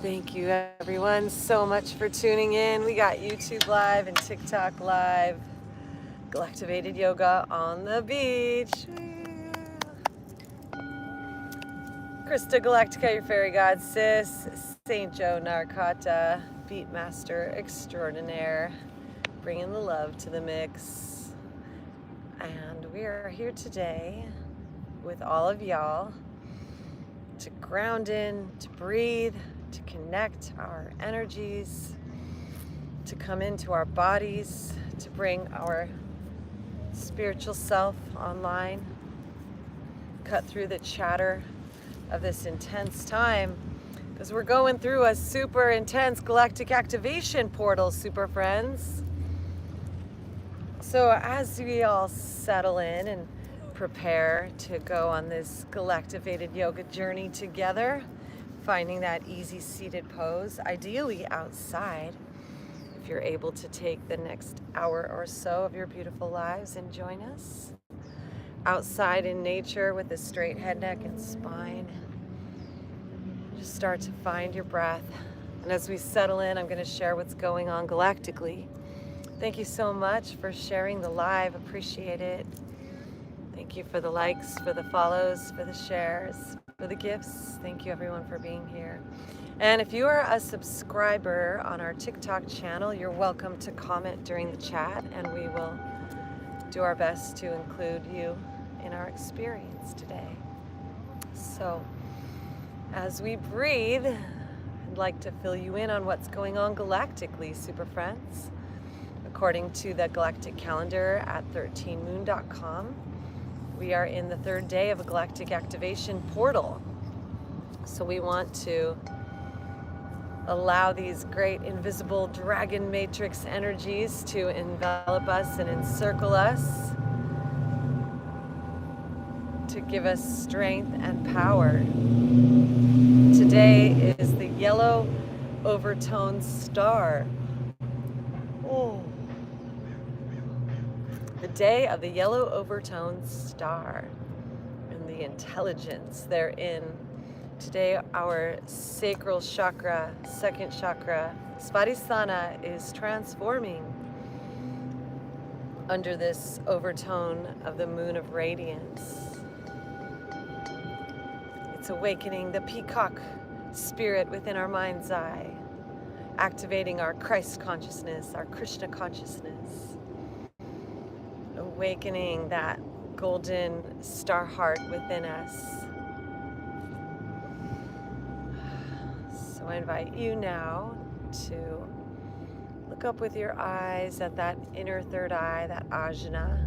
Thank you everyone so much for tuning in. We got YouTube Live and TikTok Live. Galactivated yoga on the beach. Krista Galactica, your fairy god sis. Saint Joe Narcata, beatmaster extraordinaire. Bringing the love to the mix. And we are here today with all of y'all to ground in, to breathe, to connect our energies, to come into our bodies, to bring our spiritual self online, cut through the chatter of this intense time, because we're going through a super intense galactic activation portal, super friends. So as we all settle in and prepare to go on this Galactivated yoga journey together, finding that easy seated pose, ideally outside, if you're able to take the next hour or so of your beautiful lives and join us outside in nature with a straight head, neck, and spine. Just start to find your breath. And as we settle in, I'm going to share what's going on galactically. Thank you so much for sharing the live. Appreciate it. Thank you for the likes, for the follows, for the shares, for the gifts. Thank you everyone for being here. And if you are a subscriber on our TikTok channel, you're welcome to comment during the chat, and we will do our best to include you in our experience today. So as we breathe, I'd like to fill you in on what's going on galactically, super friends. According to the galactic calendar at 13moon.com, we are in the third day of a galactic activation portal. So we want to allow these great invisible dragon matrix energies to envelop us and encircle us, to give us strength and power. Today is the yellow overtone star. Oh. The day of the yellow overtone star and the intelligence therein. Today our sacral chakra, second chakra, Svadhisthana, is transforming under this overtone of the moon of radiance. It's awakening the peacock spirit within our mind's eye, activating our Christ consciousness, our Krishna consciousness, awakening that golden star heart within us. So I invite you now to look up with your eyes at that inner third eye, that ajna,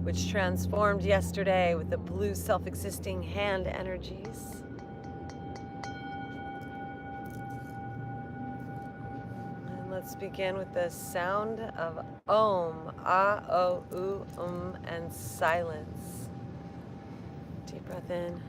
which transformed yesterday with the blue self-existing hand energies. And let's begin with the sound of Om, A, O, U, and silence. Deep breath in.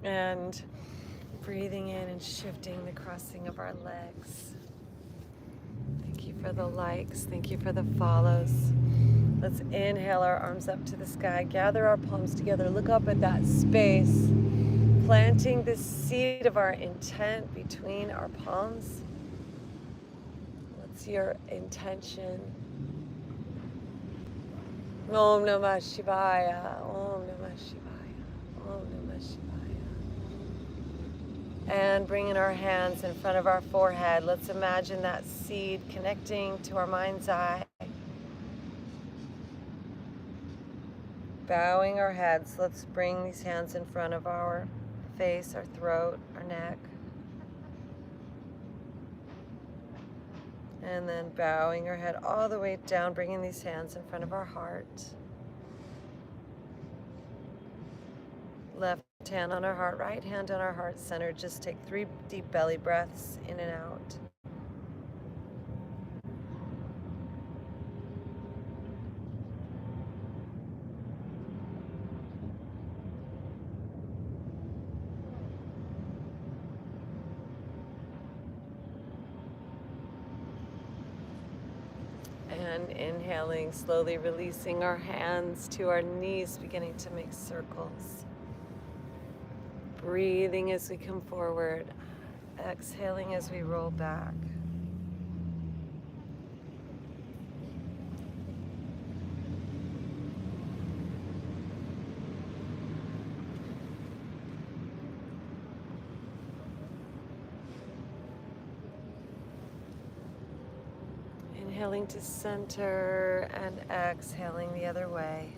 And breathing in and shifting the crossing of our legs. Thank you for the likes. Thank you for the follows. Let's inhale our arms up to the sky. Gather our palms together. Look up at that space. Planting the seed of our intent between our palms. What's your intention? Om Namah Shivaya. Om Namah Shivaya. Om Namah Shivaya. And bringing our hands in front of our forehead, let's imagine that seed connecting to our mind's eye. Bowing our heads, let's bring these hands in front of our face, our throat, our neck. And then bowing our head all the way down, bringing these hands in front of our heart. Left hand on our heart, right hand on our heart center. Just take 3 deep belly breaths in and out. And inhaling, slowly releasing our hands to our knees, beginning to make circles. Breathing as we come forward, exhaling as we roll back. Inhaling to center and exhaling the other way.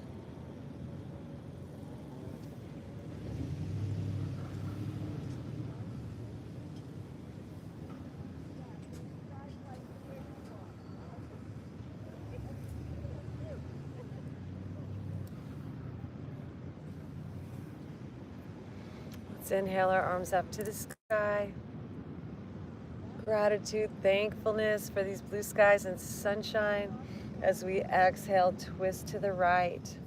Let's inhale our arms up to the sky. Gratitude, thankfulness for these blue skies and sunshine. As we exhale, twist to the right.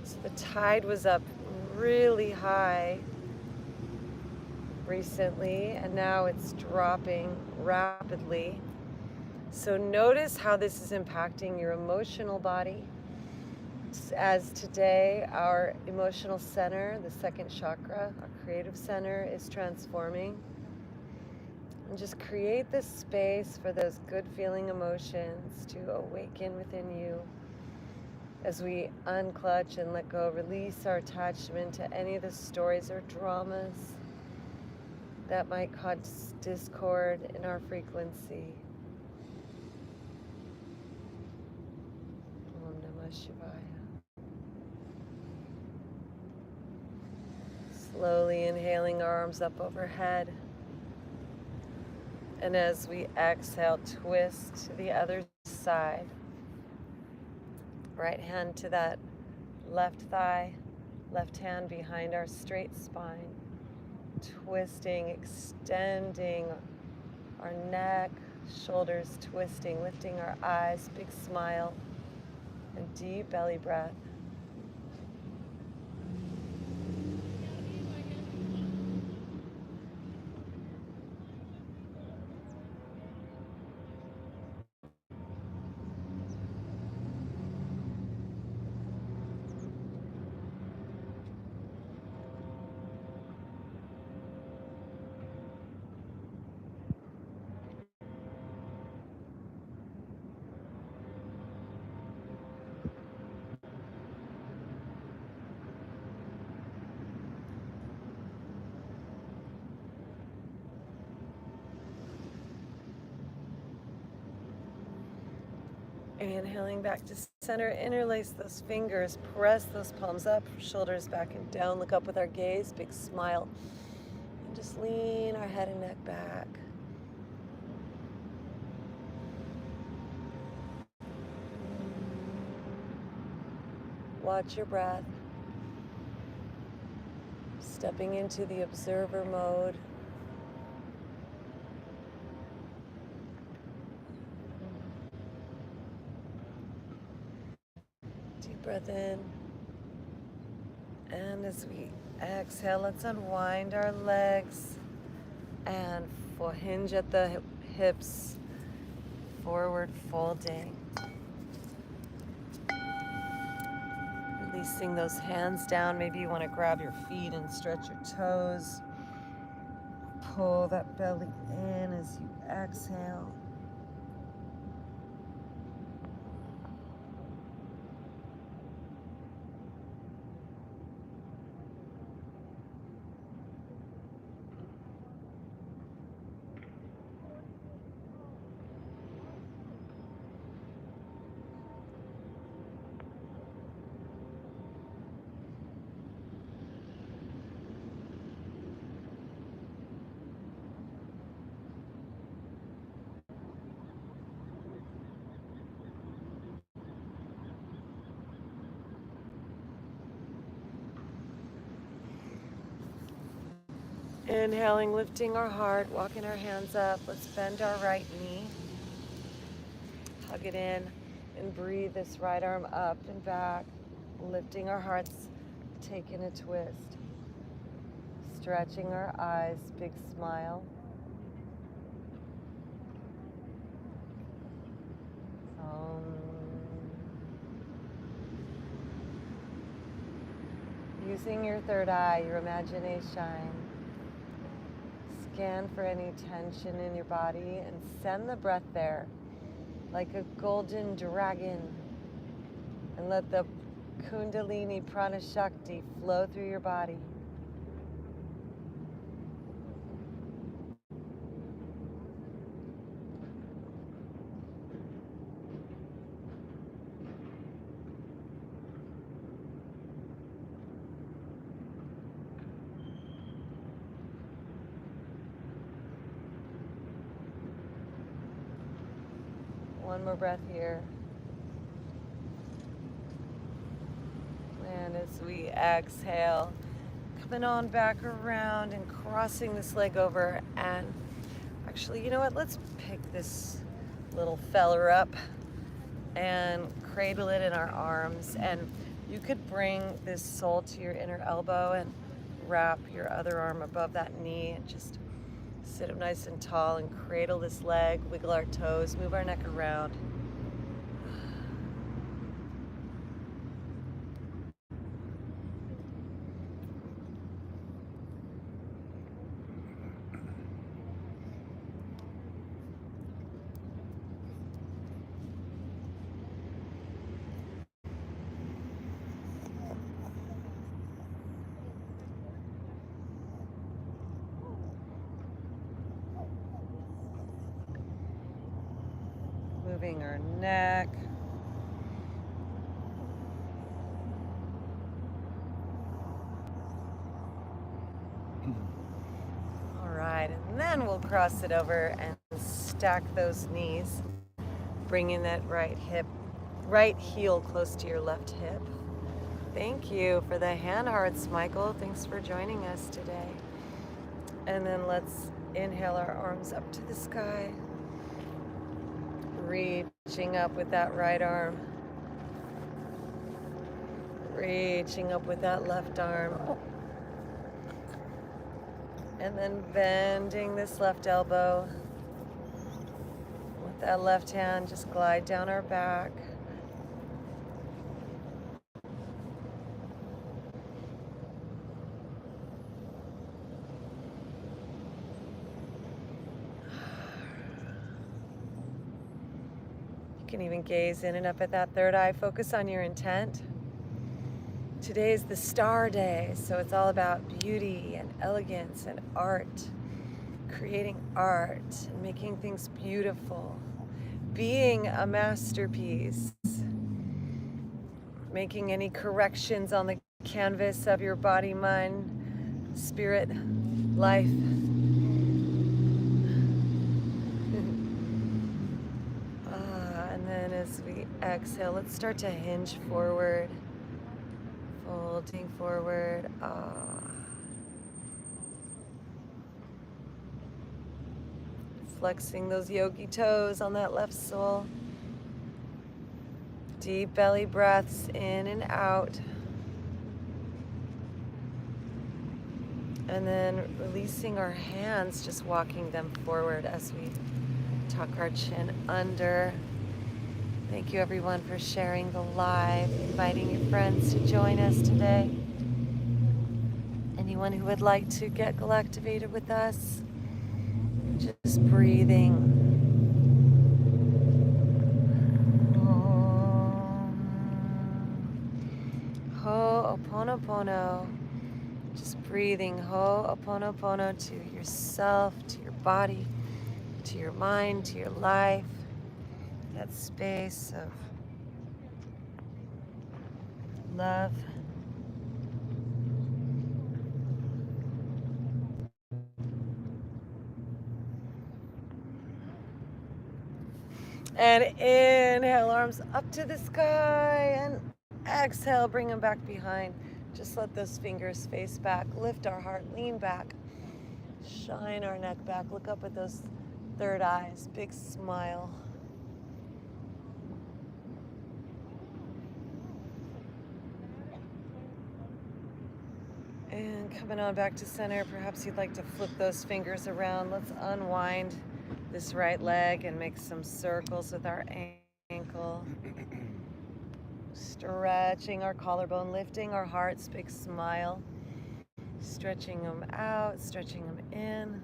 So the tide was up really high recently, and now it's dropping rapidly. So notice how this is impacting your emotional body. As today, our emotional center, the second chakra, our creative center, is transforming. And just create this space for those good feeling emotions to awaken within you as we unclutch and let go, release our attachment to any of the stories or dramas that might cause discord in our frequency. Om Namah Shivaya. Slowly inhaling, arms up overhead. And as we exhale, twist to the other side. Right hand to that left thigh, left hand behind our straight spine. Twisting, extending our neck, shoulders twisting, lifting our eyes, big smile, and deep belly breath. Inhaling back to center, interlace those fingers, press those palms up, shoulders back and down, look up with our gaze, big smile, and just lean our head and neck back. Watch your breath, stepping into the observer mode. Deep breath in. And as we exhale, let's unwind our legs and hinge at the hips, forward folding. Releasing those hands down. Maybe you want to grab your feet and stretch your toes. Pull that belly in as you exhale. Inhaling, lifting our heart, walking our hands up. Let's bend our right knee. Hug it in and breathe this right arm up and back. Lifting our hearts, taking a twist. Stretching our eyes, big smile. Using your third eye, your imagination, scan for any tension in your body and send the breath there like a golden dragon, and let the Kundalini Prana Shakti flow through your body. One more breath here. And as we exhale, coming on back around and crossing this leg over. And actually, you know what? Let's pick this little feller up and cradle it in our arms. And you could bring this sole to your inner elbow and wrap your other arm above that knee and just sit up nice and tall and cradle this leg, wiggle our toes, move our neck around. Moving our neck. All right, and then we'll cross it over and stack those knees, bringing that right heel close to your left hip. Thank you for the hand hearts, Michael. Thanks for joining us today. And then let's inhale our arms up to the sky. Reaching up with that right arm. Reaching up with that left arm. And then bending this left elbow. With that left hand, just glide down our back. You can even gaze in and up at that third eye. Focus on your intent. Today is the star day, so it's all about beauty and elegance and art. Creating art and making things beautiful. Being a masterpiece. Making any corrections on the canvas of your body, mind, spirit, life. And then as we exhale, let's start to hinge forward. Folding forward. Flexing those yogi toes on that left sole. Deep belly breaths in and out. And then releasing our hands, just walking them forward as we tuck our chin under. Thank you everyone for sharing the live, inviting your friends to join us today. Anyone who would like to get galactivated with us, just breathing. Ho'oponopono. Just breathing ho'oponopono to yourself, to your body, to your mind, to your life. That space of love. And inhale, arms up to the sky, and exhale, bring them back behind. Just let those fingers face back. Lift our heart, lean back. shine our neck back. Look up at those third eyes. Big smile. And coming on back to center, perhaps you'd like to flip those fingers around. Let's unwind this right leg and make some circles with our ankle. Stretching our collarbone, lifting our hearts, big smile. Stretching them out, stretching them in.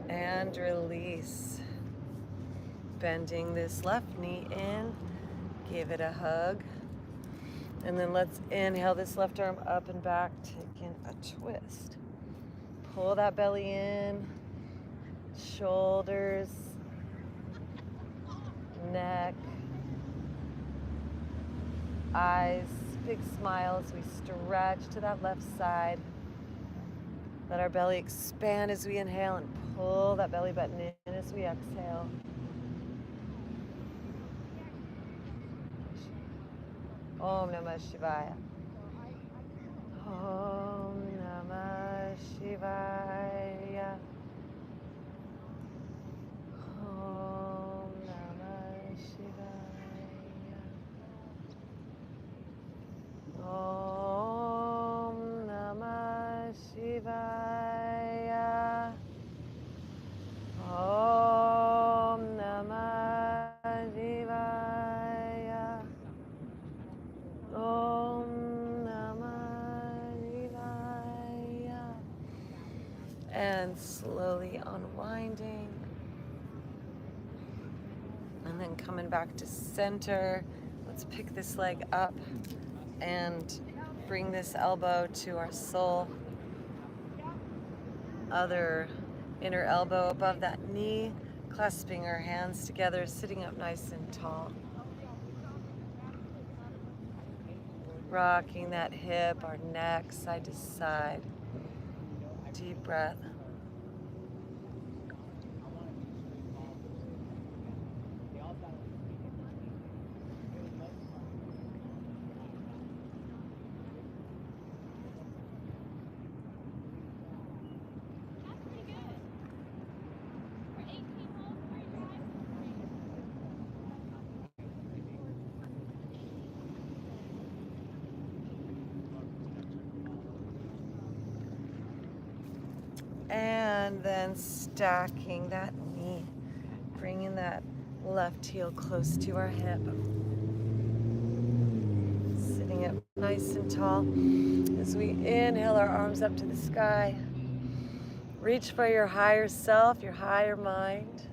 And release. Bending this left knee in, give it a hug. And then let's inhale this left arm up and back, taking a twist. Pull that belly in, shoulders, neck, eyes, big smile as we stretch to that left side. Let our belly expand as we inhale and pull that belly button in as we exhale. Om Namah Shivaya. Om Namah Shivaya. Om Namah Shivaya. Om Namah Shivaya. Om Namah Shivaya. Om Namah Shivaya. And slowly unwinding. And then coming back to center. Let's pick this leg up and bring this elbow to our sole. Other inner elbow above that knee. Clasping our hands together, sitting up nice and tall. Rocking that hip, our neck, side to side. Deep breath. And then stacking that knee, bringing that left heel close to our hip. Sitting up nice and tall. As we inhale our arms up to the sky, reach for your higher self, your higher mind.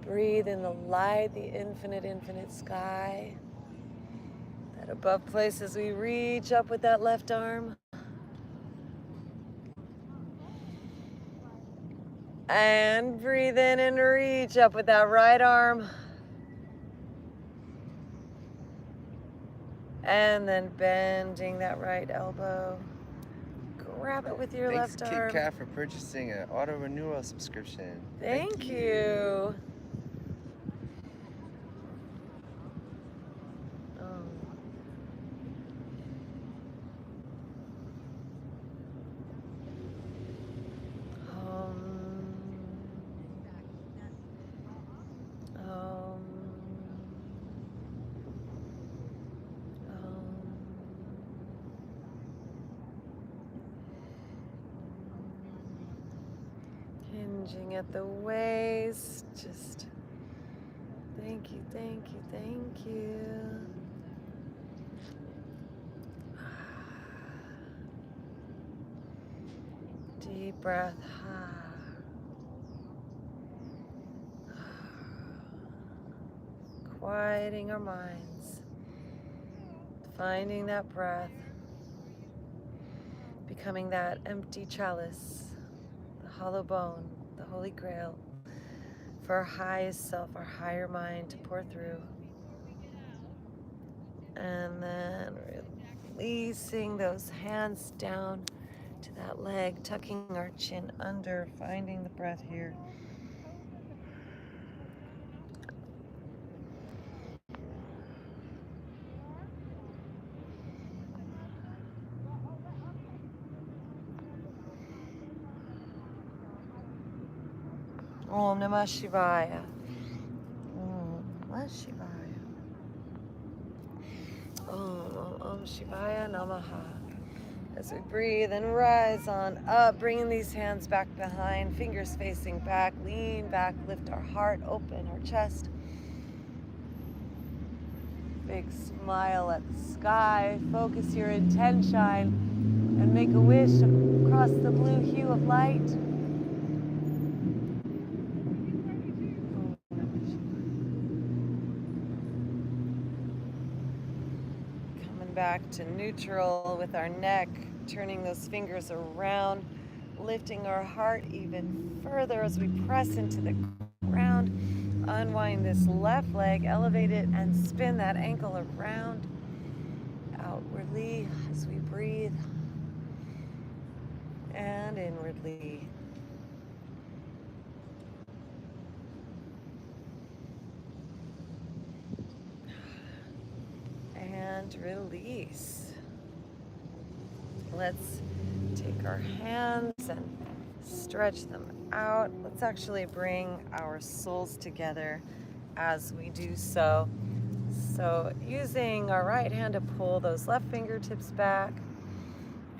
Breathe in the light, the infinite, infinite sky. That above place as we reach up with that left arm. And breathe in and reach up with that right arm. And then bending that right elbow. Grab it with your left arm. Thanks, Kit Kat, for purchasing an auto renewal subscription. Thank you. Hinging at the waist, just thank you, thank you, thank you. Deep breath. Quieting our minds, finding that breath, becoming that empty chalice, the hollow bone, the holy grail for our highest self, our higher mind to pour through. And then releasing those hands down to that leg, tucking our chin under, finding the breath here. Om Namah Shivaya. Om Namah Shivaya. Om Shivaya Namaha. As we breathe and rise on up, bringing these hands back behind, fingers facing back, lean back, lift our heart, open our chest. Big smile at the sky, focus your intention, and make a wish across the blue hue of light. Coming back to neutral with our neck, turning those fingers around, lifting our heart even further as we press into the ground. Unwind this left leg, elevate it, and spin that ankle around outwardly as we breathe and inwardly. And release. Let's take our hands and stretch them out. Let's actually bring our soles together as we do so. So using our right hand to pull those left fingertips back,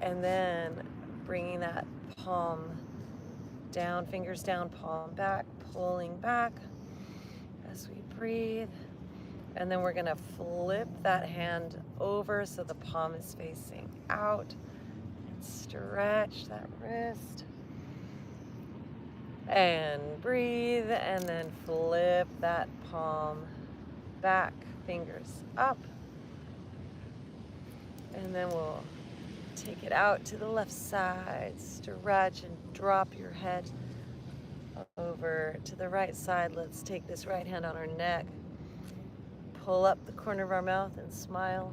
and then bringing that palm down, fingers down, palm back, pulling back as we breathe. And then we're gonna flip that hand over so the palm is facing out. And stretch that wrist. And breathe, and then flip that palm back, fingers up. And then we'll take it out to the left side, stretch and drop your head over to the right side. Let's take this right hand on our neck, pull up the corner of our mouth and smile.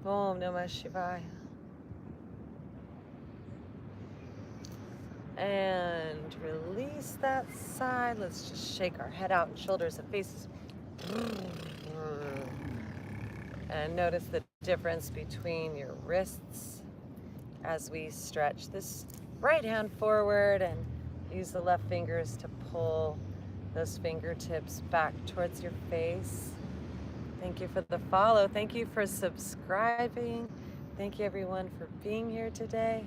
Om Namah Shivaya. And release that side. Let's just shake our head out and shoulders and faces. And notice the difference between your wrists as we stretch this right hand forward and use the left fingers to pull those fingertips back towards your face. Thank you for the follow. Thank you for subscribing. Thank you everyone for being here today.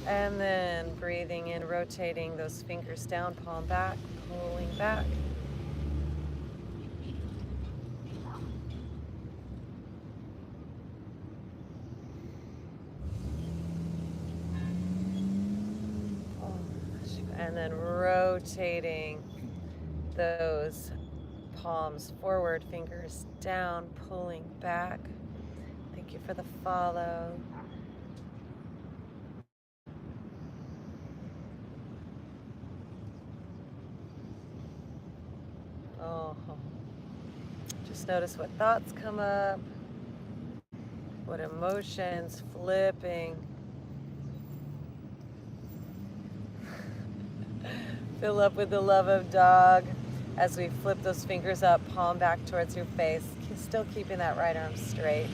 And then breathing in, rotating those fingers down, palm back, pulling back. And then rotating those palms forward, fingers down, pulling back. Thank you for the follow. Oh, just notice what thoughts come up, what emotions, flipping. Fill up with the love of dog as we flip those fingers up, palm back towards your face, still keeping that right arm straight.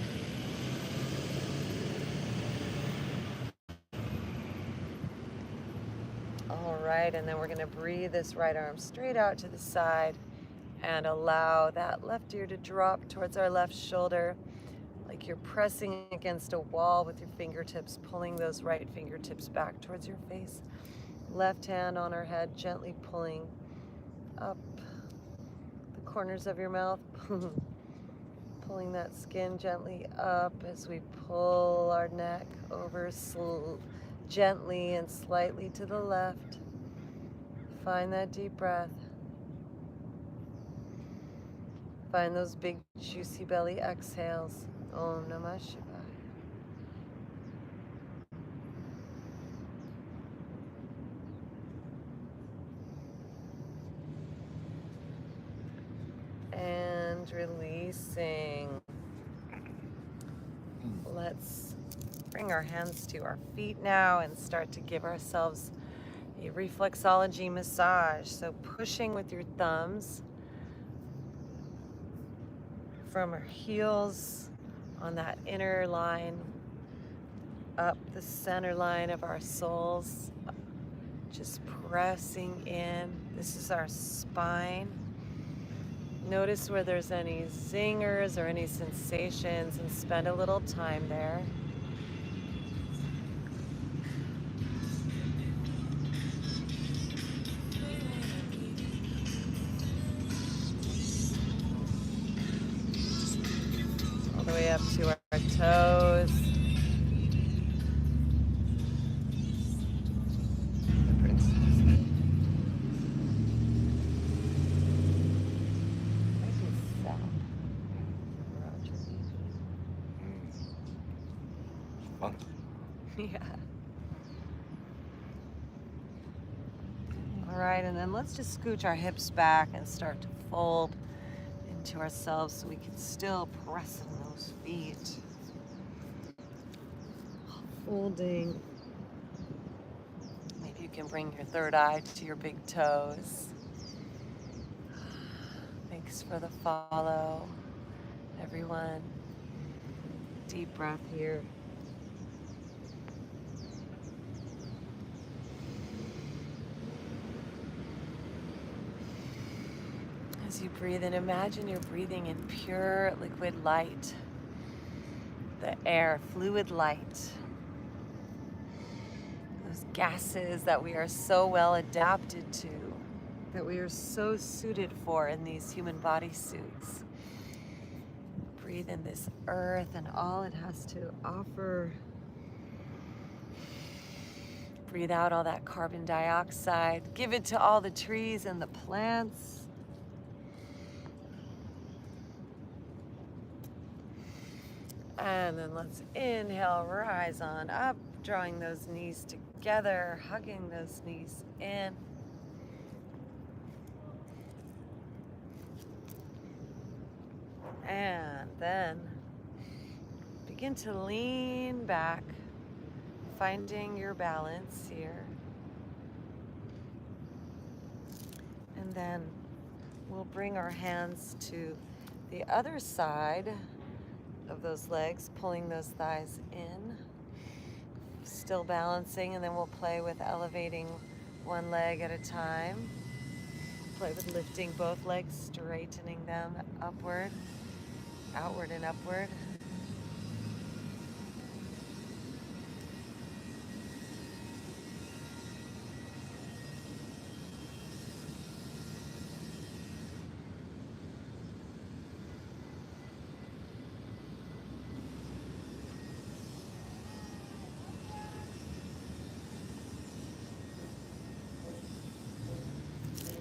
All right, and then we're gonna breathe this right arm straight out to the side and allow that left ear to drop towards our left shoulder, like you're pressing against a wall with your fingertips, pulling those right fingertips back towards your face. Left hand on our head, gently pulling up the corners of your mouth, pulling that skin gently up as we pull our neck over gently and slightly to the left. Find that deep breath. Find those big juicy belly exhales. Om Namah Shivaya. And releasing. Let's Bring our hands to our feet now and start to give ourselves a reflexology massage. So pushing with your thumbs from our heels on that inner line up the center line of our soles, just pressing in. This is our spine. Notice where there's any zingers or any sensations and spend a little time there. All the way up to our toes. The princess. Funky. Yeah. All right, and then let's just scooch our hips back and start to fold into ourselves so we can still press in those feet. Folding. Maybe you can bring your third eye to your big toes. Thanks for the follow, everyone. Deep breath here. As you breathe in, imagine you're breathing in pure liquid light. The air, fluid light. Those gases that we are so well adapted to, that we are so suited for in these human body suits. Breathe in this earth and all it has to offer. Breathe out all that carbon dioxide. Give it to all the trees and the plants. And then let's inhale, rise on up, drawing those knees together, hugging those knees in. And then begin to lean back, finding your balance here. And then we'll bring our hands to the other side of those legs, pulling those thighs in, still balancing, and then we'll play with elevating one leg at a time. Play with lifting both legs, straightening them upward, outward and upward.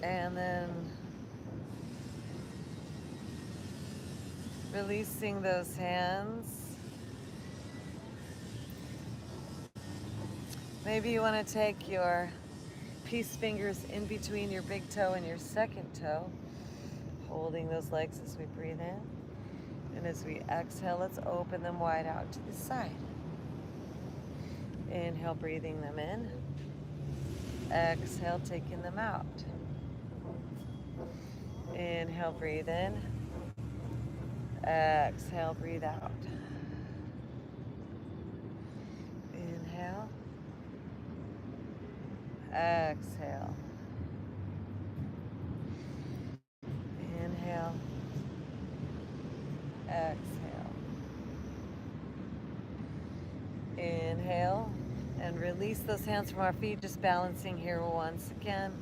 And then releasing those hands. Maybe you want to take your peace fingers in between your big toe and your second toe, holding those legs as we breathe in. And as we exhale, let's open them wide out to the side. Inhale, breathing them in. Exhale, taking them out. Inhale, breathe in. Exhale, breathe out. Inhale. Exhale. Inhale. Exhale. Inhale. And release those hands from our feet, just balancing here once again.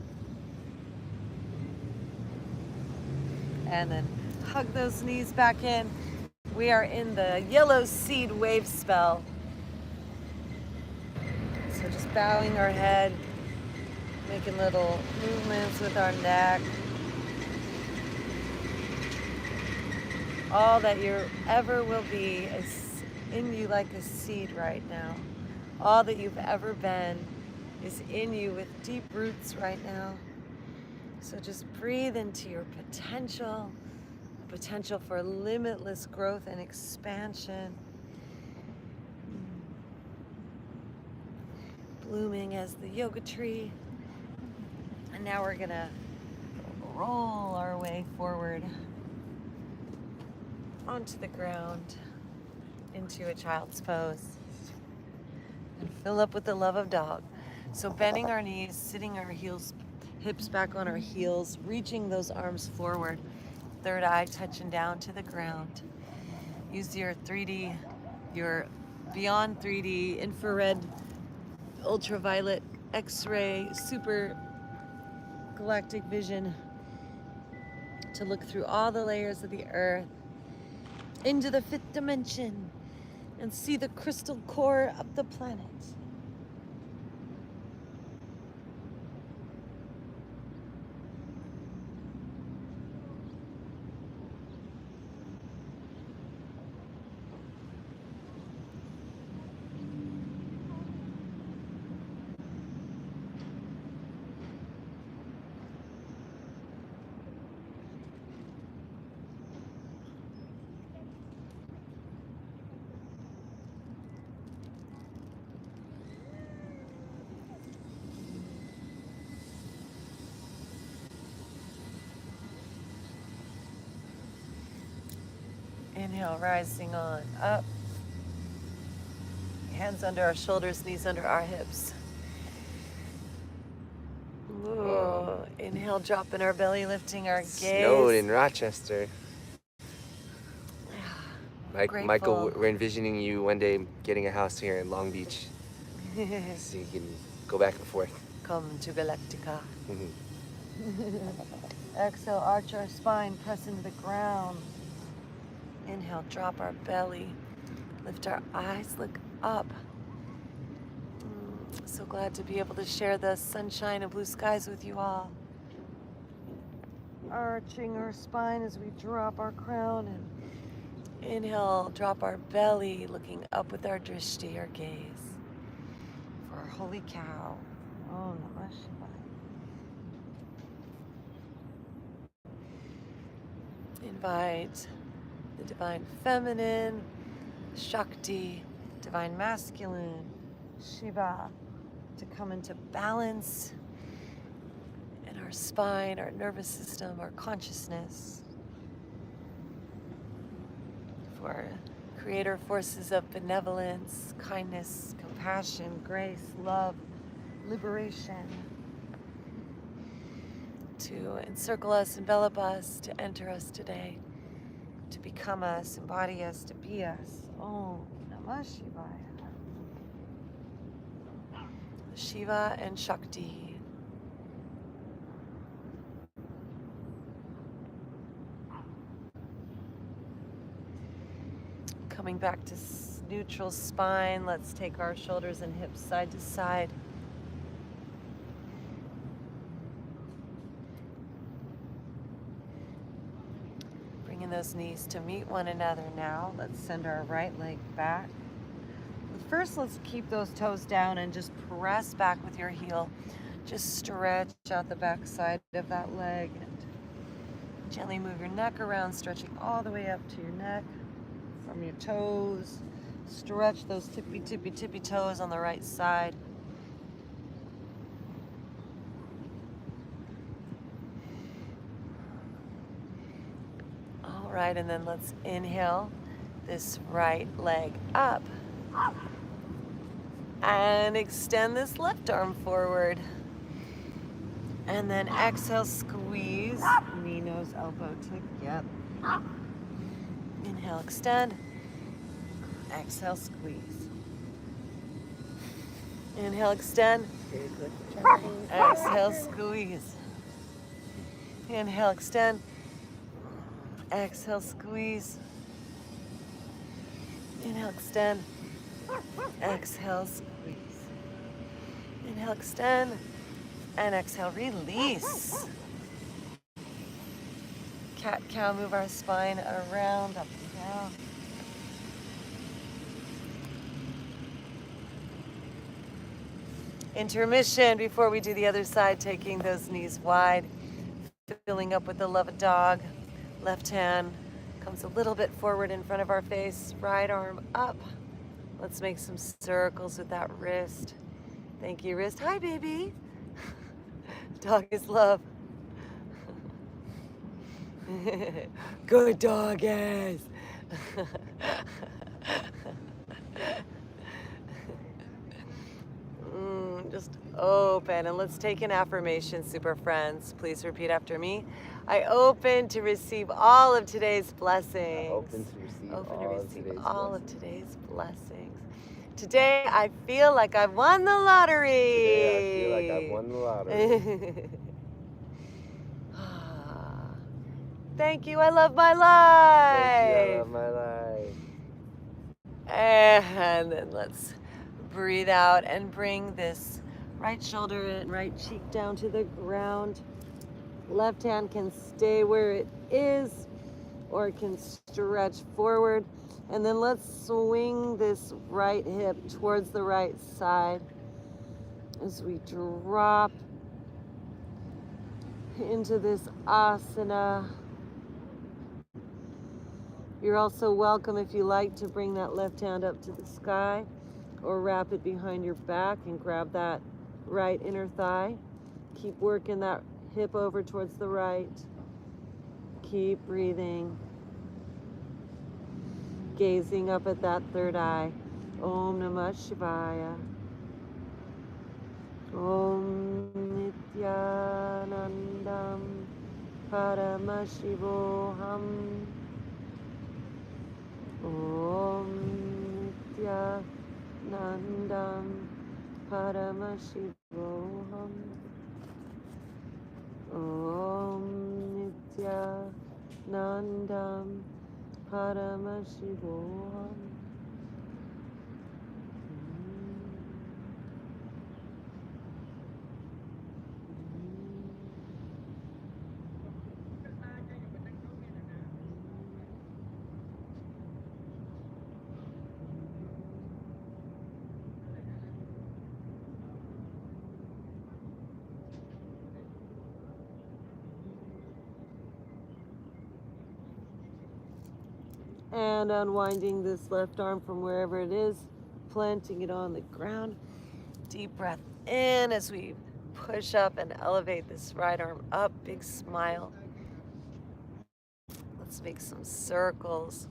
And then hug those knees back in. We are in the yellow seed wave spell. So just bowing our head, making little movements with our neck. All that you ever will be is in you like a seed right now. All that you've ever been is in you with deep roots right now. So just breathe into your potential for limitless growth and expansion. blooming as the yoga tree. And now we're gonna roll our way forward onto the ground into a child's pose and fill up with the love of dog. So bending our knees, sitting our hips back on our heels, reaching those arms forward, third eye touching down to the ground. Use your 3D, your beyond 3D, infrared, ultraviolet, X-ray, super galactic vision to look through all the layers of the earth into the fifth dimension and see the crystal core of the planet. Inhale, rising on up. Hands under our shoulders, knees under our hips. Ooh. Inhale, dropping our belly, lifting our gaze. Snowed in Rochester. Grateful. Michael, we're envisioning you one day getting a house here in Long Beach, so you can go back and forth. Come to Galactica. Exhale, arch our spine, press into the ground. Inhale, drop our belly, lift our eyes, look up. So glad to be able to share the sunshine and blue skies with you all. Arching our spine as we drop our crown, and inhale, drop our belly, looking up with our drishti, our gaze, for our holy cow. Oh, Namah Shivaya. Invite the divine feminine, Shakti, divine masculine, Shiva, to come into balance in our spine, our nervous system, our consciousness, for creator forces of benevolence, kindness, compassion, grace, love, liberation, to encircle us, envelop us, to enter us today, to become us, embody us, to be us. Om Namah Shivaya. Shiva and Shakti. Coming back to neutral spine, let's take our shoulders and hips side to side. Bringing those knees to meet one another now. Let's send our right leg back. First, let's keep those toes down and just press back with your heel. Just stretch out the back side of that leg and gently move your neck around, stretching all the way up to your neck from your toes. Stretch those tippy toes on the right side. All right, and then let's inhale this right leg up. And extend this left arm forward. And then exhale, squeeze. Knee, nose, elbow together. Inhale, extend. Exhale, squeeze. Inhale, extend. Exhale, squeeze. Inhale, extend. Exhale, squeeze. Inhale, extend. Exhale, squeeze. Inhale, extend. And exhale, release. Cat, cow, move our spine around, up and down. Intermission before we do the other side, taking those knees wide, filling up with the love of dog. Left hand comes a little bit forward in front of our face, right arm up. Let's make some circles with that wrist. Thank you, wrist. Hi, baby. Dog is love. Good doggies. Just open, and let's take an affirmation, super friends. Please repeat after me. I open to receive all of today's blessings. Open to receive all of today's blessings. Today I feel like I've won the lottery. Today I feel like I've won the lottery. Thank you, I love my life. Thank you, I love my life. And then let's breathe out and bring this right shoulder and right cheek down to the ground. Left hand can stay where it is or it can stretch forward. And then let's swing this right hip towards the right side as we drop into this asana. You're also welcome, if you like, to bring that left hand up to the sky or wrap it behind your back and grab that right inner thigh. Keep working that hip over towards the right. Keep breathing. Gazing up at that third eye. Om Namah Shivaya. Om Nityanandam Paramashivoham. Om Nityanandam Paramashivoham. Om Nityanandam Paramashivoham. And unwinding this left arm from wherever it is, planting it on the ground. Deep breath in as we push up and elevate this right arm up. Big smile. Let's make some circles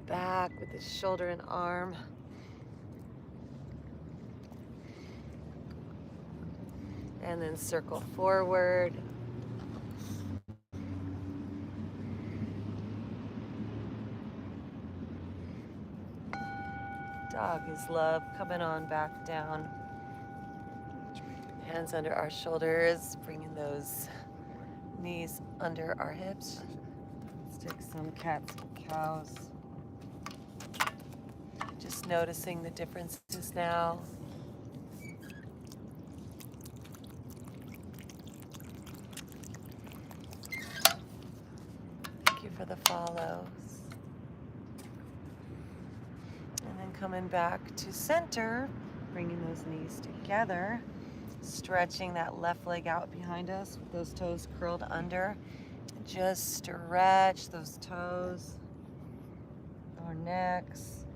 back with the shoulder and arm. And then circle forward. Dog is love. Coming on back down. Hands under our shoulders, bringing those knees under our hips. Let's take some cats and cows. Just noticing the differences now. Thank you for the follows. And then coming back to center, bringing those knees together, stretching that left leg out behind us with those toes curled under. Just stretch those toes, our necks.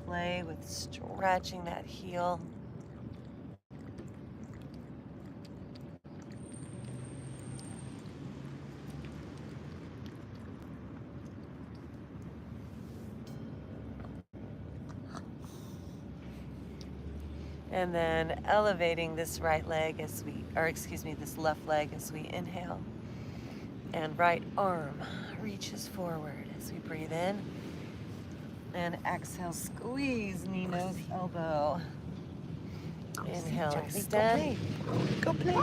Play with stretching that heel. And then elevating this right leg as we, this left leg as we inhale. And right arm reaches forward as we breathe in. And exhale, squeeze knee, nose, elbow. Inhale, extend. Go play.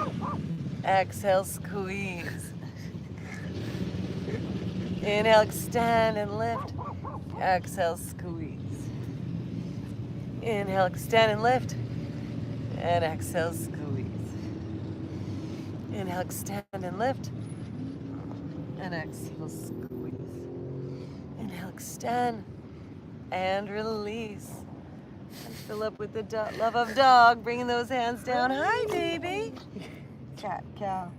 Exhale, squeeze. Inhale, extend and lift. Exhale, squeeze. Inhale, extend and lift. And exhale, squeeze. Inhale, extend and lift. And exhale, squeeze. Inhale, extend and release. And fill up with the love of dog, bringing those hands down. Hi, baby. Cat, cow.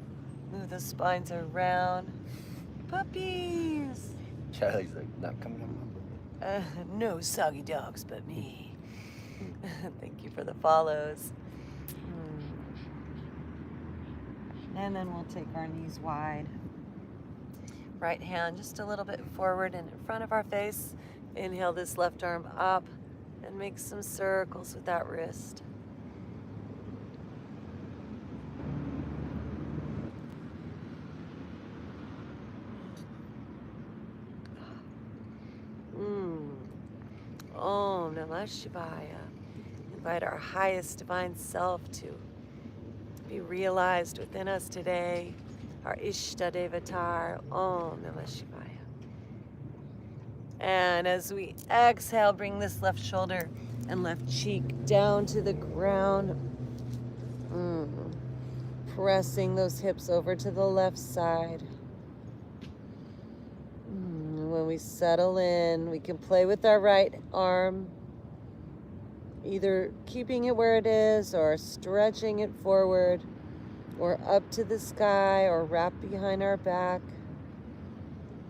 Move the spines around. Puppies. Charlie's like not coming up. No soggy dogs but me. Thank you for the follows. And then we'll take our knees wide. Right hand just a little bit forward and in front of our face. Inhale this left arm up and make some circles with that wrist. Om Namah Shivaya. Invite our highest divine self to be realized within us today. Our Ishta Devatar. Om Namah Shivaya. And as we exhale, bring this left shoulder and left cheek down to the ground. Pressing those hips over to the left side. When we settle in, we can play with our right arm, either keeping it where it is or stretching it forward or up to the sky or wrapped behind our back.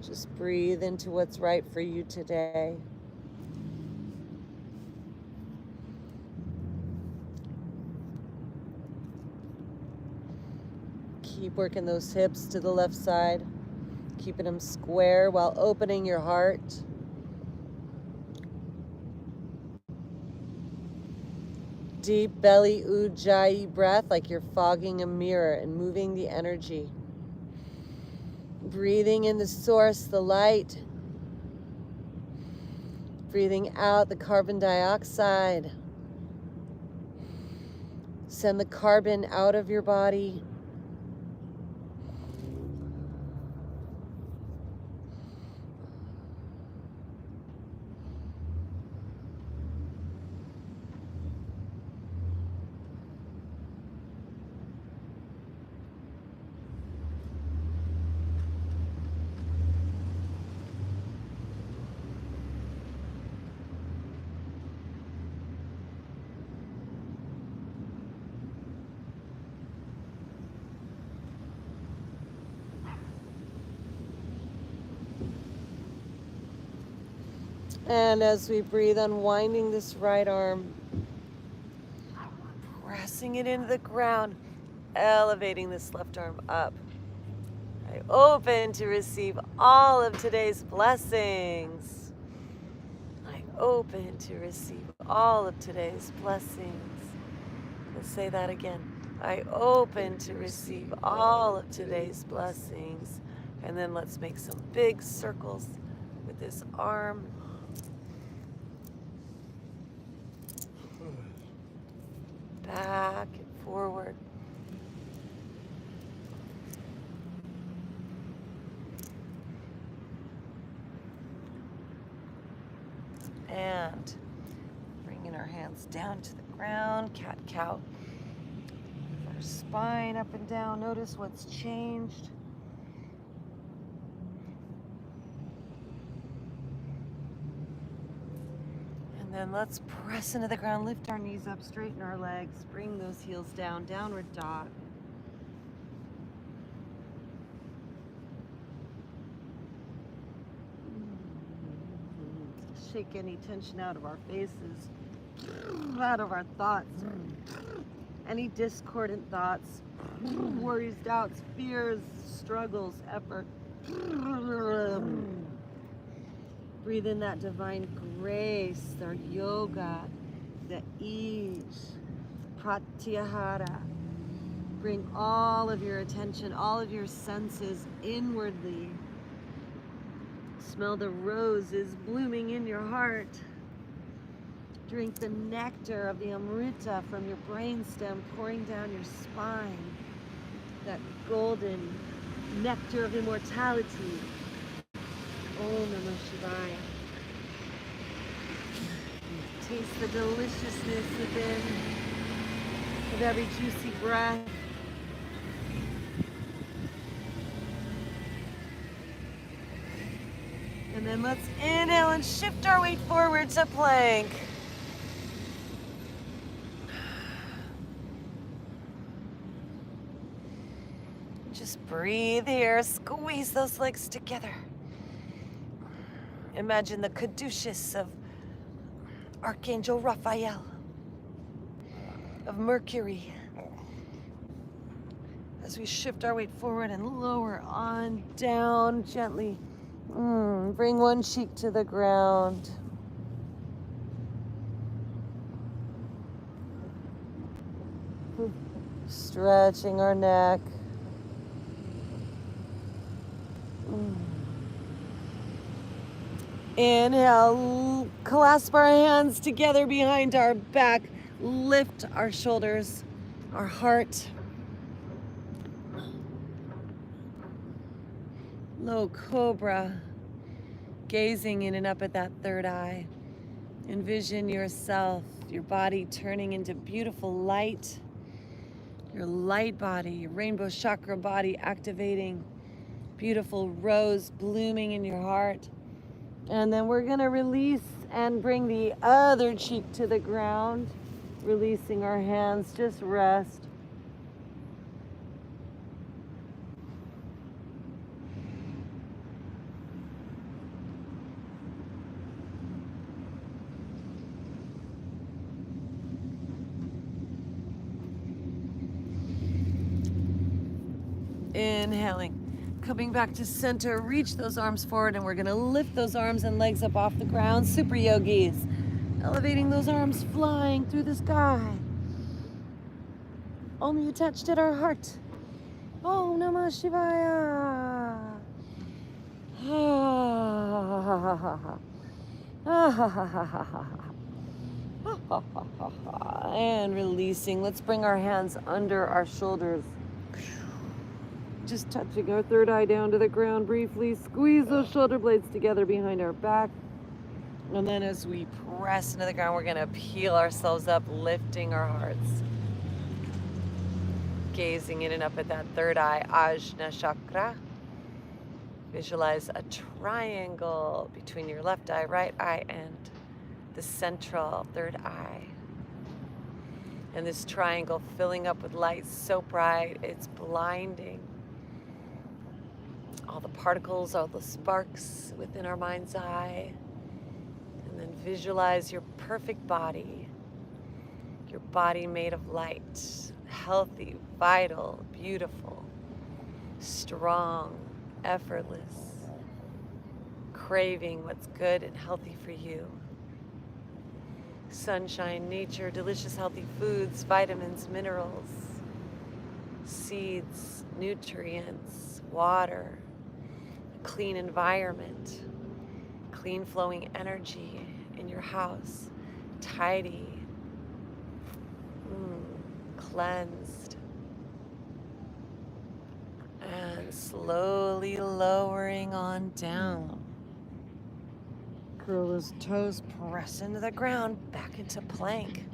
Just breathe into what's right for you today. Keep working those hips to the left side, keeping them square while opening your heart. Deep belly ujjayi breath, like you're fogging a mirror and moving the energy. Breathing in the source, the light. Breathing out the carbon dioxide. Send the carbon out of your body. And as we breathe, unwinding this right arm, pressing it into the ground, elevating this left arm up. I open to receive all of today's blessings. I open to receive all of today's blessings. Let's say that again. I open to receive all of today's blessings. And then let's make some big circles with this arm. Back and forward. And bringing our hands down to the ground, cat-cow. Our spine up and down. Notice what's changed. And then let's press into the ground, lift our knees up, straighten our legs, bring those heels down, downward dog. Shake any tension out of our faces, out of our thoughts, any discordant thoughts, worries, doubts, fears, struggles, effort. Breathe in that divine grace, their yoga, the ease, pratyahara. Bring all of your attention, all of your senses inwardly. Smell the roses blooming in your heart. Drink the nectar of the Amrita from your brainstem pouring down your spine. That golden nectar of immortality. Om Namah Shivaya. Taste the deliciousness within of every juicy breath. And then let's inhale and shift our weight forward to plank. Just breathe here, squeeze those legs together. Imagine the caduceus of Archangel Raphael, of Mercury. As we shift our weight forward and lower on down gently. Bring one cheek to the ground. Stretching our neck. Inhale, clasp our hands together behind our back. Lift our shoulders, our heart. Low cobra, gazing in and up at that third eye. Envision yourself, your body turning into beautiful light. Your light body, your rainbow chakra body activating. Beautiful rose blooming in your heart. And then we're gonna release and bring the other cheek to the ground. Releasing our hands, just rest. Inhaling, coming back to center, reach those arms forward, and we're gonna lift those arms and legs up off the ground. Super yogis, elevating those arms, flying through the sky. Only attached at our heart. Om Namah Shivaya. And releasing. Let's bring our hands under our shoulders. Just touching our third eye down to the ground briefly. Squeeze those shoulder blades together behind our back. And then as we press into the ground, we're gonna peel ourselves up, lifting our hearts. Gazing in and up at that third eye, Ajna Chakra. Visualize a triangle between your left eye, right eye, and the central third eye. And this triangle filling up with light so bright, it's blinding. All the particles, all the sparks within our mind's eye. And then visualize your perfect body. Your body made of light. Healthy, vital, beautiful, strong, effortless. Craving what's good and healthy for you. Sunshine, nature, delicious healthy foods, vitamins, minerals, seeds, nutrients, water, clean environment, clean flowing energy in your house, tidy, cleansed, and slowly lowering on down. Curl those toes, press into the ground, back into plank.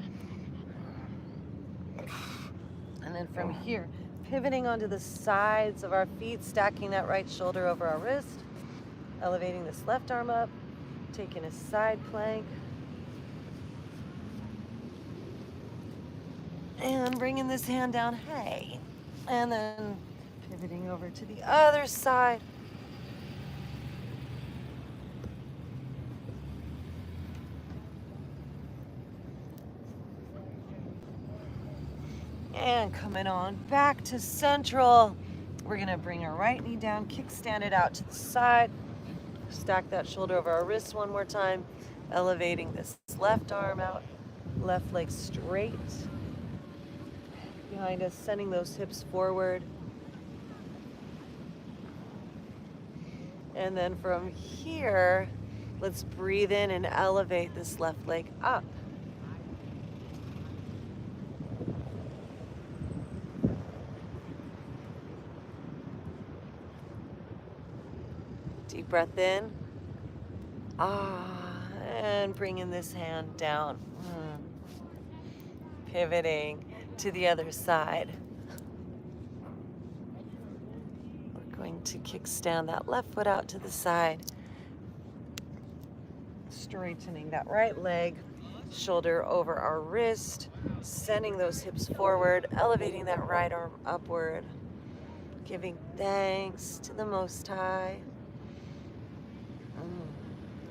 And then from here, pivoting onto the sides of our feet, stacking that right shoulder over our wrist, elevating this left arm up, taking a side plank, and bringing this hand down, hey, and then pivoting over to the other side. And coming on back to central. We're gonna bring our right knee down, kickstand it out to the side, stack that shoulder over our wrist one more time, elevating this left arm out, left leg straight behind us, sending those hips forward. And then from here, let's breathe in and elevate this left leg up. Deep breath in. And bringing this hand down. Pivoting to the other side. We're going to kickstand that left foot out to the side. Straightening that right leg, shoulder over our wrist, sending those hips forward, elevating that right arm upward, giving thanks to the Most High.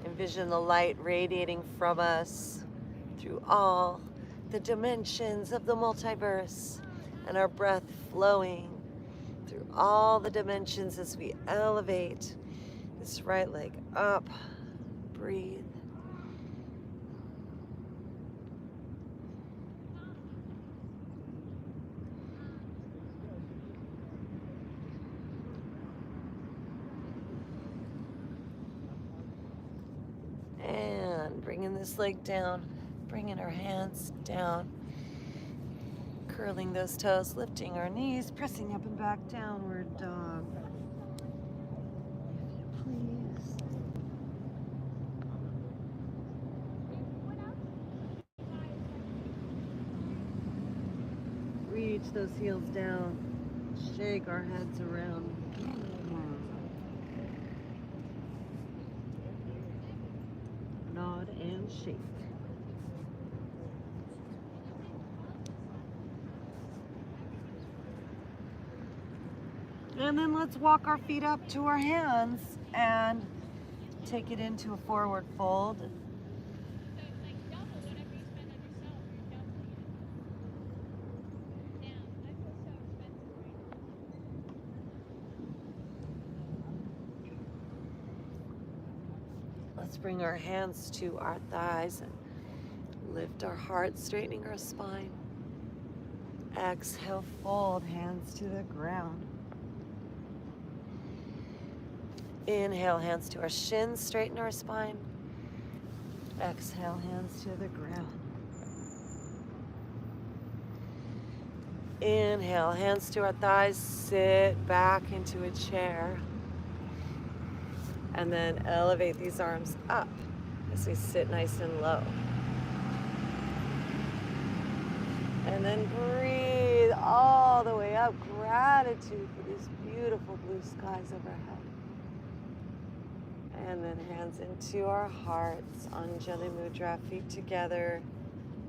Envision the light radiating from us through all the dimensions of the multiverse, and our breath flowing through all the dimensions as we elevate this right leg up. Breathe. And bringing this leg down, bringing our hands down, curling those toes, lifting our knees, pressing up and back, downward dog. If you please. Reach those heels down, shake our heads around. Nod and shake. And then let's walk our feet up to our hands and take it into a forward fold. Let's bring our hands to our thighs and lift our heart, straightening our spine. Exhale, fold hands to the ground. Inhale, hands to our shins, straighten our spine. Exhale, hands to the ground. Inhale, hands to our thighs, sit back into a chair. And then elevate these arms up as we sit nice and low. And then breathe all the way up. Gratitude for these beautiful blue skies overhead. And then hands into our hearts, Anjali Mudra, feet together.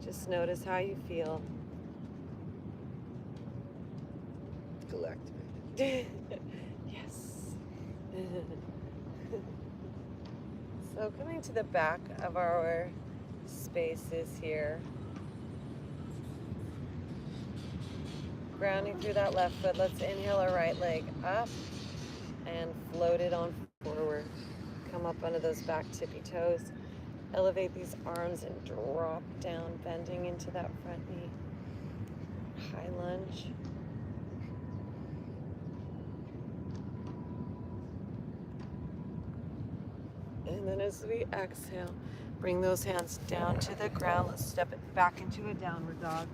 Just notice how you feel. Galactivated. Yes. So coming to the back of our spaces here. Grounding through that left foot. Let's inhale our right leg up and float it on forward. Come up onto those back tippy toes. Elevate these arms and drop down, bending into that front knee. High lunge. And then as we exhale, bring those hands down to the ground. Let's step it back into a downward dog.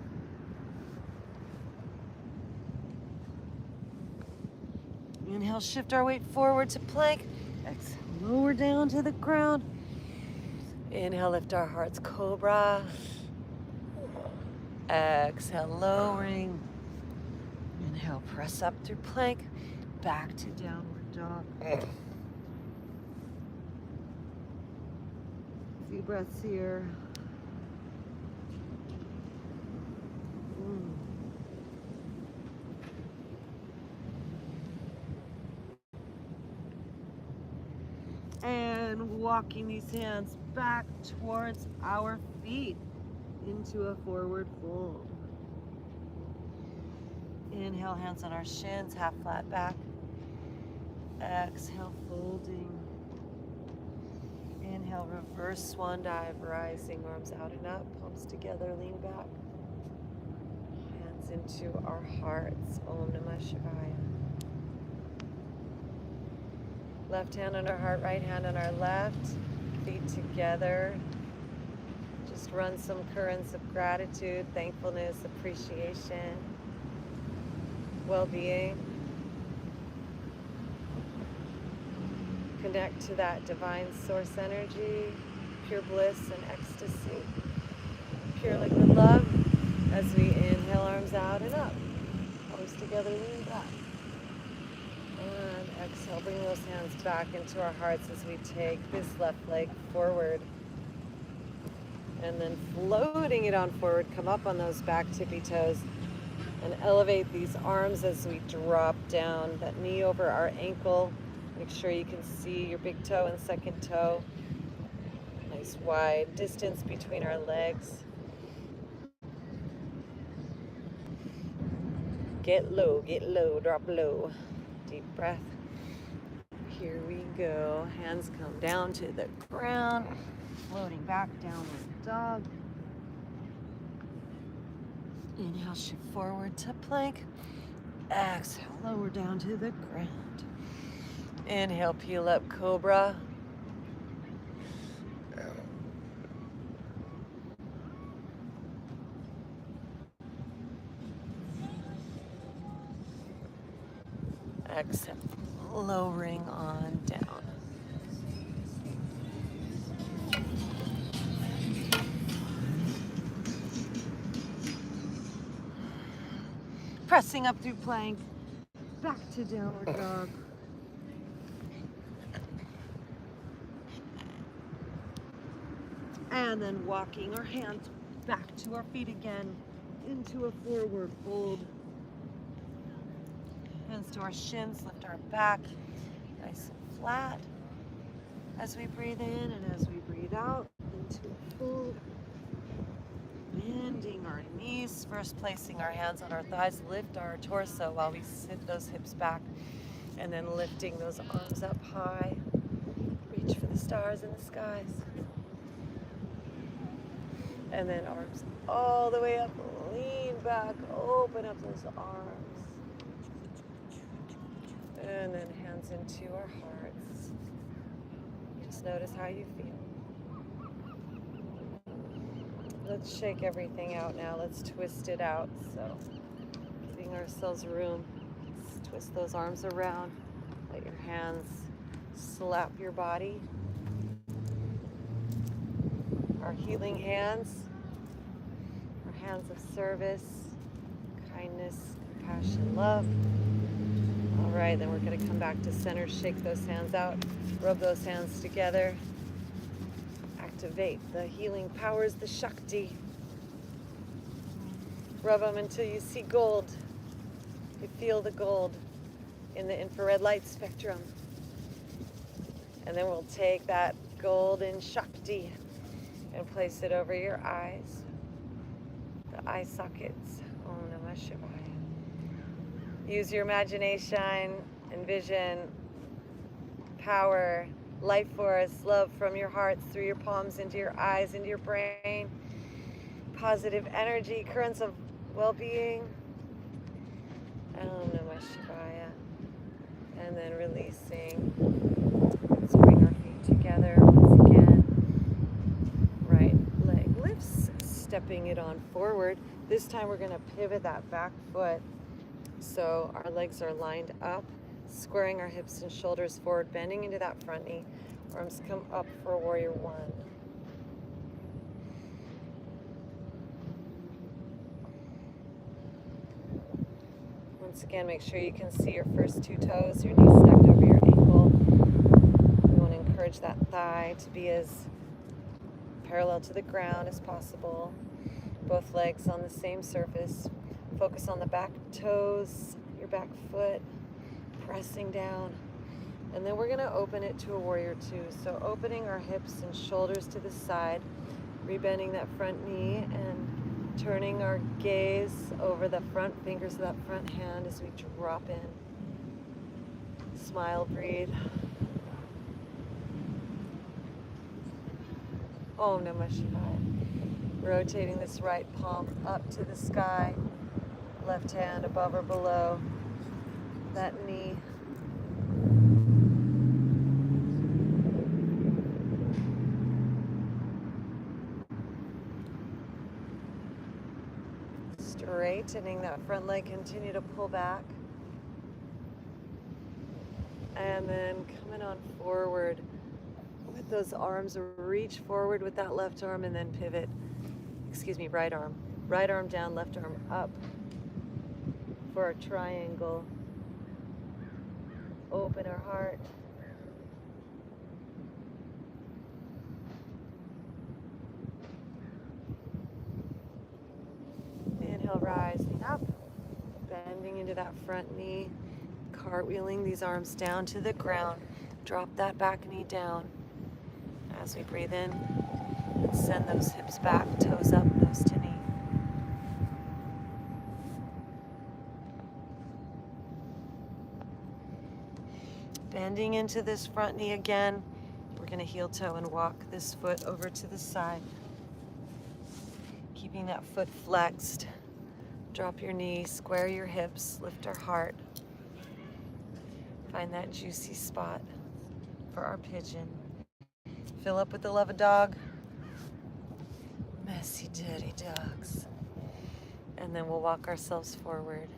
Inhale, shift our weight forward to plank. Exhale, lower down to the ground. Inhale, lift our hearts, cobra. Exhale, lowering. Inhale, press up through plank. Back to downward dog. Few breaths here. And walking these hands back towards our feet into a forward fold. Inhale, hands on our shins, half flat back. Exhale, folding. Inhale, reverse swan dive, rising, arms out and up, palms together, lean back. Hands into our hearts. Om Namah Shivaya. Left hand on our heart, right hand on our left, feet together. Just run some currents of gratitude, thankfulness, appreciation, well-being. Connect to that divine source energy, pure bliss and ecstasy, pure liquid love as we inhale, arms out and up, arms together, lean back. And exhale, bring those hands back into our hearts as we take this left leg forward. And then floating it on forward, come up on those back tippy toes and elevate these arms as we drop down, that knee over our ankle. Make sure you can see your big toe and second toe. Nice wide distance between our legs. Get low, drop low. Deep breath. Here we go. Hands come down to the ground. Floating back, downward dog. Inhale, shift forward to plank. Exhale, lower down to the ground. Inhale, peel up, cobra. Exhale, lowering on down. Pressing up through plank, back to downward dog. And then walking our hands back to our feet again into a forward fold. Hands to our shins, lift our back nice and flat as we breathe in and as we breathe out into a fold. Bending our knees, first placing our hands on our thighs, lift our torso while we sit those hips back, and then lifting those arms up high. Reach for the stars in the skies. And then arms all the way up, lean back, open up those arms. And then hands into our hearts. Just notice how you feel. Let's shake everything out now. Let's twist it out. So, giving ourselves room. Let's twist those arms around. Let your hands slap your body. Our healing hands. Our hands of service, kindness, compassion, love. All right, then we're going to come back to center. Shake those hands out. Rub those hands together. Activate the healing powers, the Shakti. Rub them until you see gold. You feel the gold in the infrared light spectrum. And then we'll take that golden Shakti and place it over your eyes. The eye sockets. Om Namah Shivaya. Use your imagination, envision, power, life force, love from your hearts through your palms into your eyes, into your brain. Positive energy, currents of well-being. Om Namah Shivaya. And then releasing. Let's bring our feet together once again. Right leg lifts, stepping it on forward. This time we're going to pivot that back foot so our legs are lined up. Squaring our hips and shoulders forward, bending into that front knee. Arms come up for warrior one. Once again, make sure you can see your first two toes, your knees stacked over your ankle. We want to encourage that thigh to be as parallel to the ground as possible. Both legs on the same surface. Focus on the back toes, your back foot. Pressing down, and then we're going to open it to a warrior two. So opening our hips and shoulders to the side, rebending that front knee and turning our gaze over the front fingers of that front hand as we drop in. Smile, breathe. Om Namah Shivaya. Rotating this right palm up to the sky, left hand above or below that knee. Straightening that front leg, continue to pull back. And then coming on forward with those arms, reach forward with that left arm and then pivot. Right arm. Right arm down, left arm up for a triangle. Open our heart. Inhale, rising up, bending into that front knee, cartwheeling these arms down to the ground. Drop that back knee down as we breathe in. And send those hips back, toes up, nose to knee. Bending into this front knee again. We're going to heel toe and walk this foot over to the side. Keeping that foot flexed. Drop your knee, square your hips, lift our heart. Find that juicy spot for our pigeon. Fill up with the love of dog. Messy, dirty dogs. And then we'll walk ourselves forward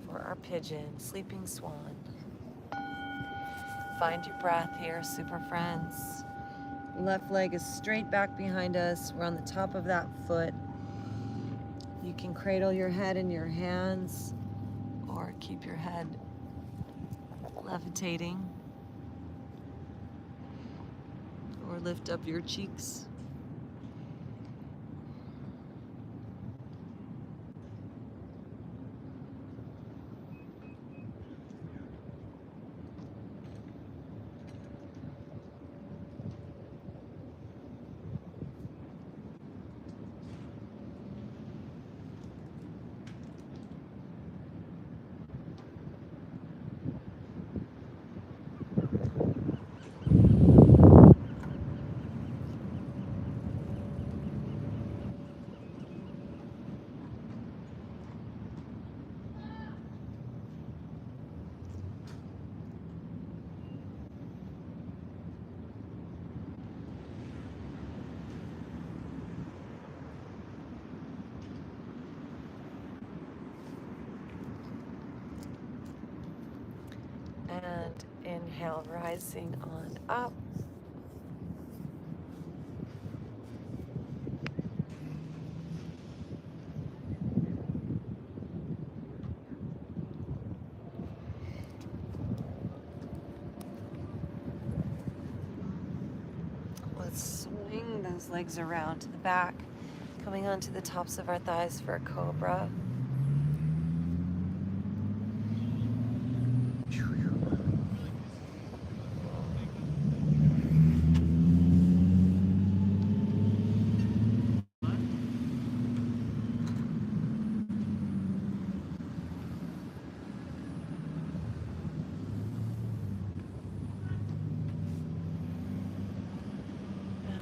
for our pigeon, sleeping swan. Find your breath here, super friends. Left leg is straight back behind us. We're on the top of that foot. You can cradle your head in your hands or keep your head levitating, or lift up your cheeks. And inhale, rising on up. Let's swing those legs around to the back, coming onto the tops of our thighs for a cobra.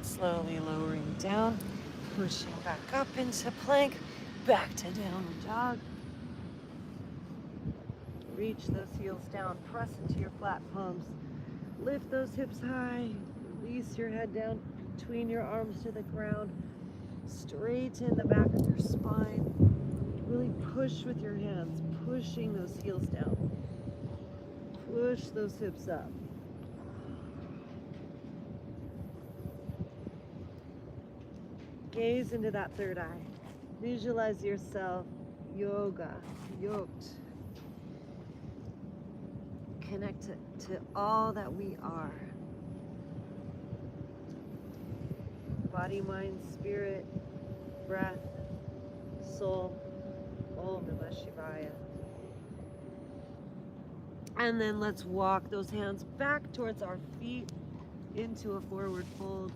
Slowly lowering down, pushing back up into plank, back to downward dog. Reach those heels down, press into your flat palms. Lift those hips high, release your head down between your arms to the ground. Straighten the back of your spine. Really push with your hands, pushing those heels down. Push those hips up. Gaze into that third eye. Visualize yourself yoked. Connect to all that we are. Body, mind, spirit, breath, soul. Om Namah Shivaya. And then let's walk those hands back towards our feet into a forward fold.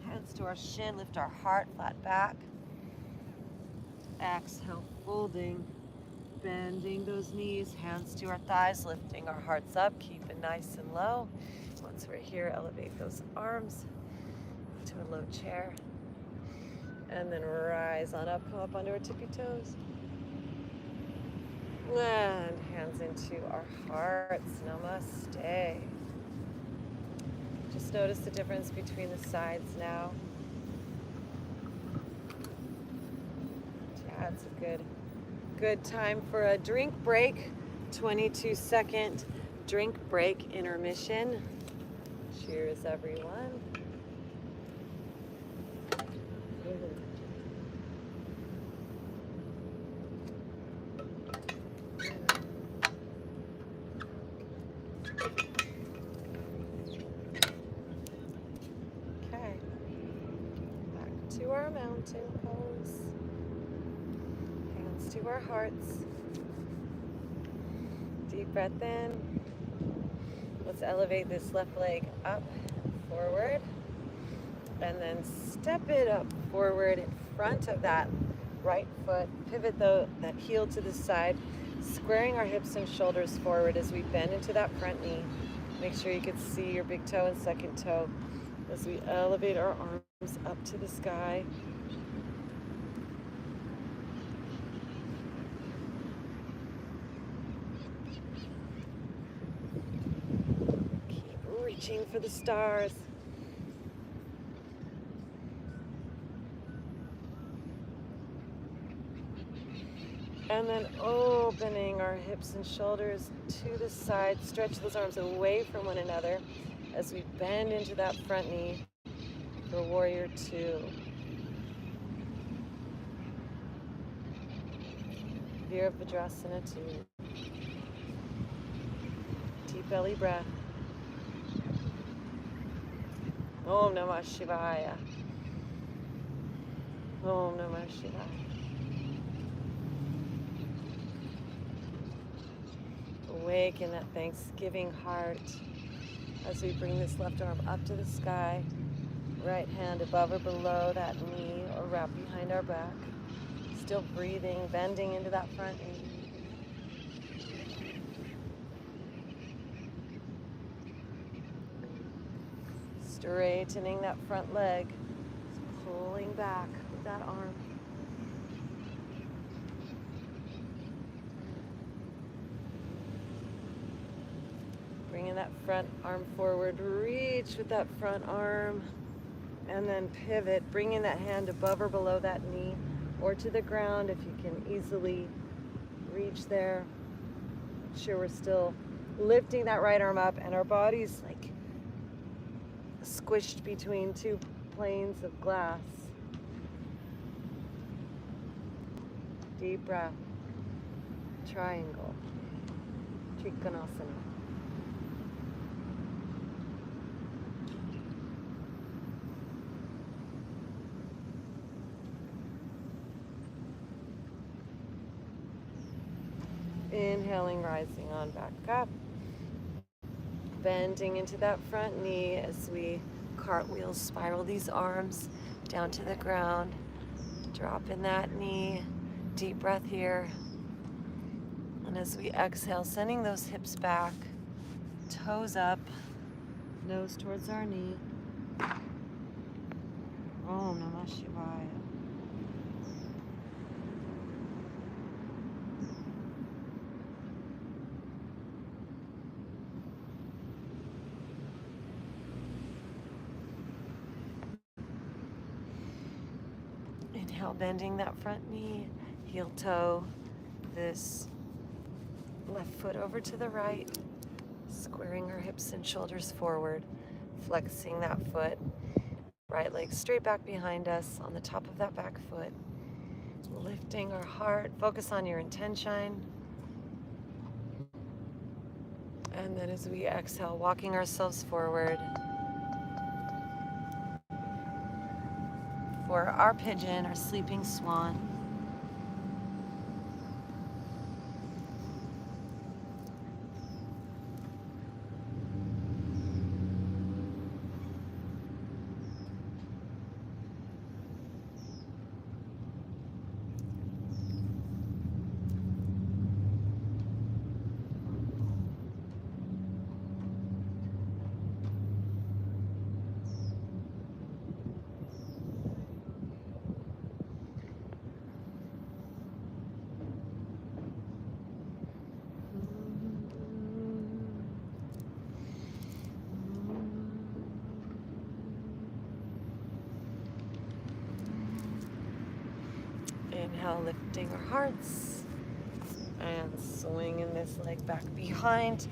Hands to our shin, lift our heart, flat back. Exhale, folding, bending those knees, hands to our thighs, lifting our hearts up, keep it nice and low. Once we're here, elevate those arms to a low chair. And then rise on up, come up onto our tippy toes. And hands into our hearts, namaste. Just notice the difference between the sides now. Yeah, it's a good time for a drink break. 22-second drink break intermission. Cheers, everyone. To our mountain pose. Hands to our hearts. Deep breath in. Let's elevate this left leg up, forward. And then step it up forward in front of that right foot. Pivot that heel to the side, squaring our hips and shoulders forward as we bend into that front knee. Make sure you can see your big toe and second toe as we elevate our arms up to the sky. Keep reaching for the stars. And then opening our hips and shoulders to the side. Stretch those arms away from one another as we bend into that front knee for Warrior Two. Virabhadrasana 2. Deep belly breath. Om Namah Shivaya. Om Namah Shivaya. Awaken that Thanksgiving heart as we bring this left arm up to the sky, right hand above or below that knee or wrap behind our back. Still breathing, bending into that front knee. Straightening that front leg, pulling back with that arm. Bringing that front arm forward, reach with that front arm, and then pivot, bringing that hand above or below that knee or to the ground if you can easily reach there. Make sure we're still lifting that right arm up and our body's like squished between two planes of glass. Deep breath. Triangle. Trikonasana. Inhaling, rising on back up. Bending into that front knee as we cartwheel, spiral these arms down to the ground. Drop in that knee. Deep breath here. And as we exhale, sending those hips back, toes up, nose towards our knee. Om Namah Shivaya. Inhale, bending that front knee, heel toe, this left foot over to the right, squaring our hips and shoulders forward, flexing that foot, right leg straight back behind us on the top of that back foot, lifting our heart, focus on your intention. And then as we exhale, walking ourselves forward for our pigeon, our sleeping swan. Inhale, lifting our hearts and swinging this leg back behind,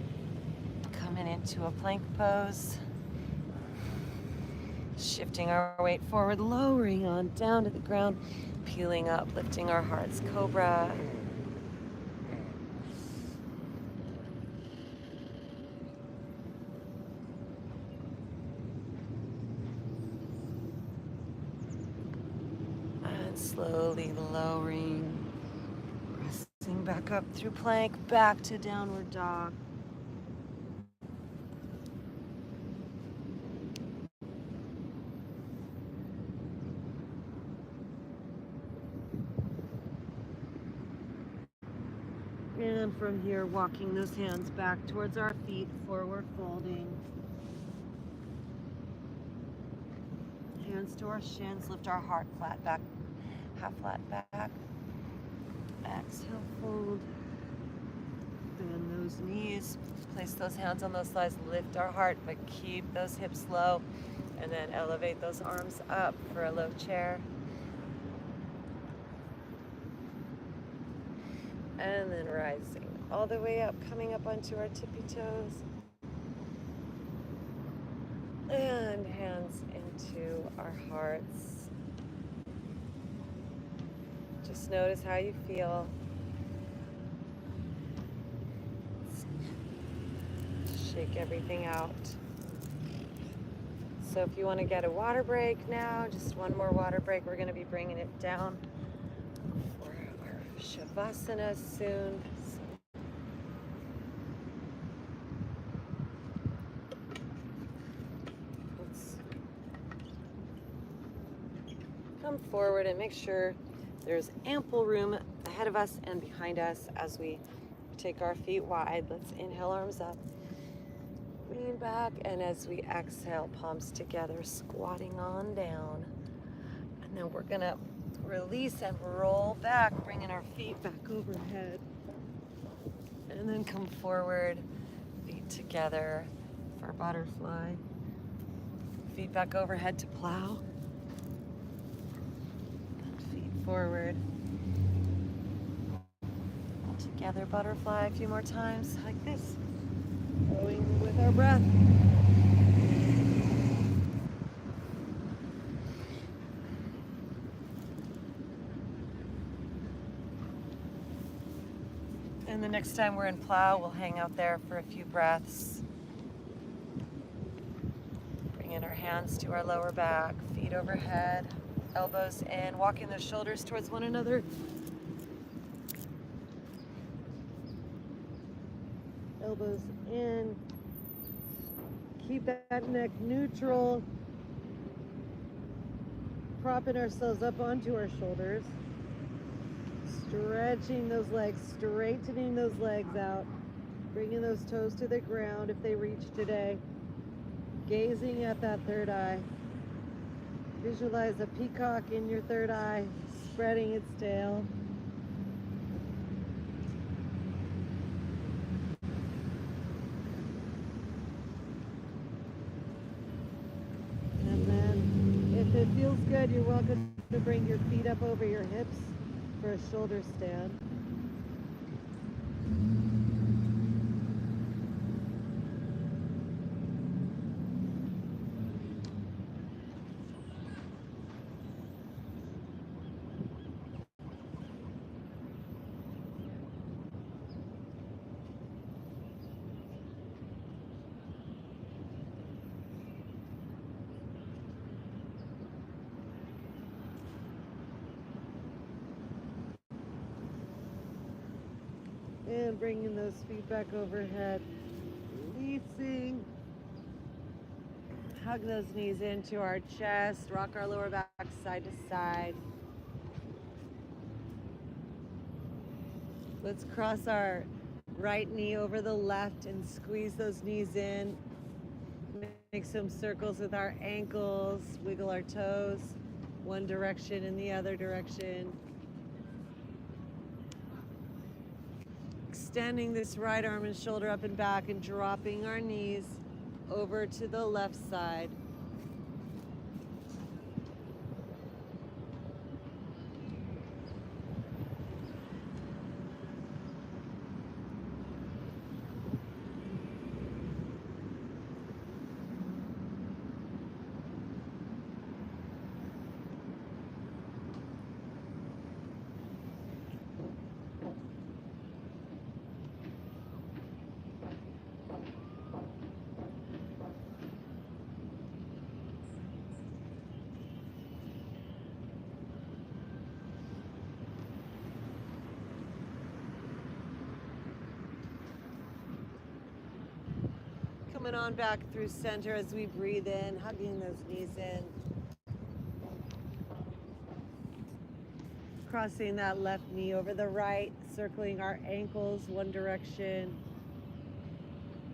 coming into a plank pose, shifting our weight forward, lowering on down to the ground, peeling up, lifting our hearts, cobra. Slowly lowering, pressing back up through plank, back to downward dog. And from here, walking those hands back towards our feet, forward folding. Hands to our shins, lift our heart flat back, half flat back. Exhale, fold. Bend those knees, place those hands on those thighs, lift our heart, but keep those hips low. And then elevate those arms up for a low chair. And then rising all the way up, coming up onto our tippy toes. And hands into our hearts. Just notice how you feel. Shake everything out. So if you want to get a water break now, just one more water break, we're going to be bringing it down for our Shavasana soon. Let's come forward and make sure there's ample room ahead of us and behind us as we take our feet wide. Let's inhale, arms up. Lean back, and as we exhale, palms together, squatting on down. And then we're gonna release and roll back, bringing our feet back overhead. And then come forward, feet together for butterfly. Feet back overhead to plow. And feet forward. All together, butterfly a few more times, like this. Going with our breath. And the next time we're in plow, we'll hang out there for a few breaths. Bringing our hands to our lower back, feet overhead, elbows in, walking the shoulders towards one another. Elbows in. Keep that neck neutral. Propping ourselves up onto our shoulders. Stretching those legs, straightening those legs out. Bringing those toes to the ground if they reach today. Gazing at that third eye. Visualize a peacock in your third eye, spreading its tail. If it feels good, you're welcome to bring your feet up over your hips for a shoulder stand. And bringing those feet back overhead, releasing. Hug those knees into our chest, rock our lower back side to side. Let's cross our right knee over the left and squeeze those knees in. Make some circles with our ankles, wiggle our toes, one direction and the other direction. Extending this right arm and shoulder up and back and dropping our knees over to the left side. Coming on back through center as we breathe in, hugging those knees in. Crossing that left knee over the right, circling our ankles one direction,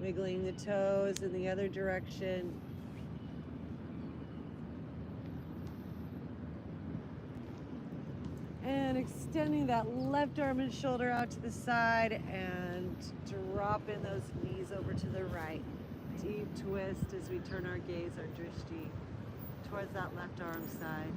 wiggling the toes in the other direction. And extending that left arm and shoulder out to the side and dropping those knees over to the right. Deep twist as we turn our gaze, our drishti, towards that left arm side.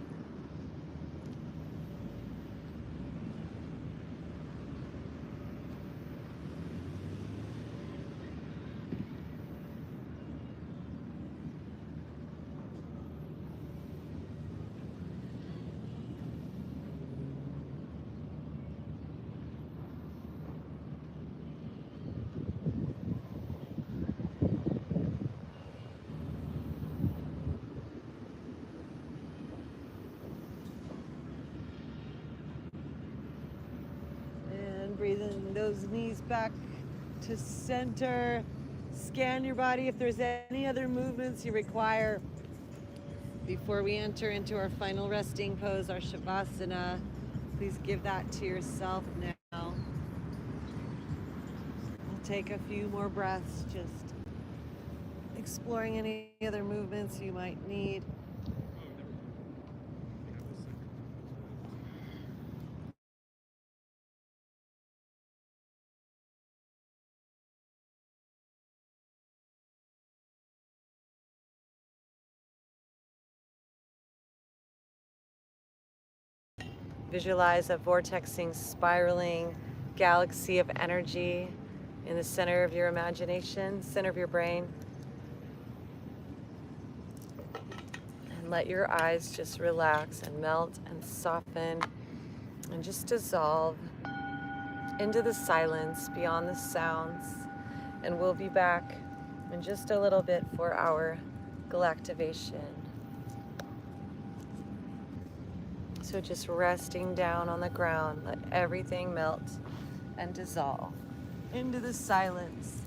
Breathing those knees back to center. Scan your body if there's any other movements you require before we enter into our final resting pose, our Shavasana. Please give that to yourself now. We'll take a few more breaths, just exploring any other movements you might need. Visualize a vortexing, spiraling galaxy of energy in the center of your imagination, center of your brain. And let your eyes just relax and melt and soften and just dissolve into the silence beyond the sounds. And we'll be back in just a little bit for our Galactivation. So just resting down on the ground, let everything melt and dissolve into the silence.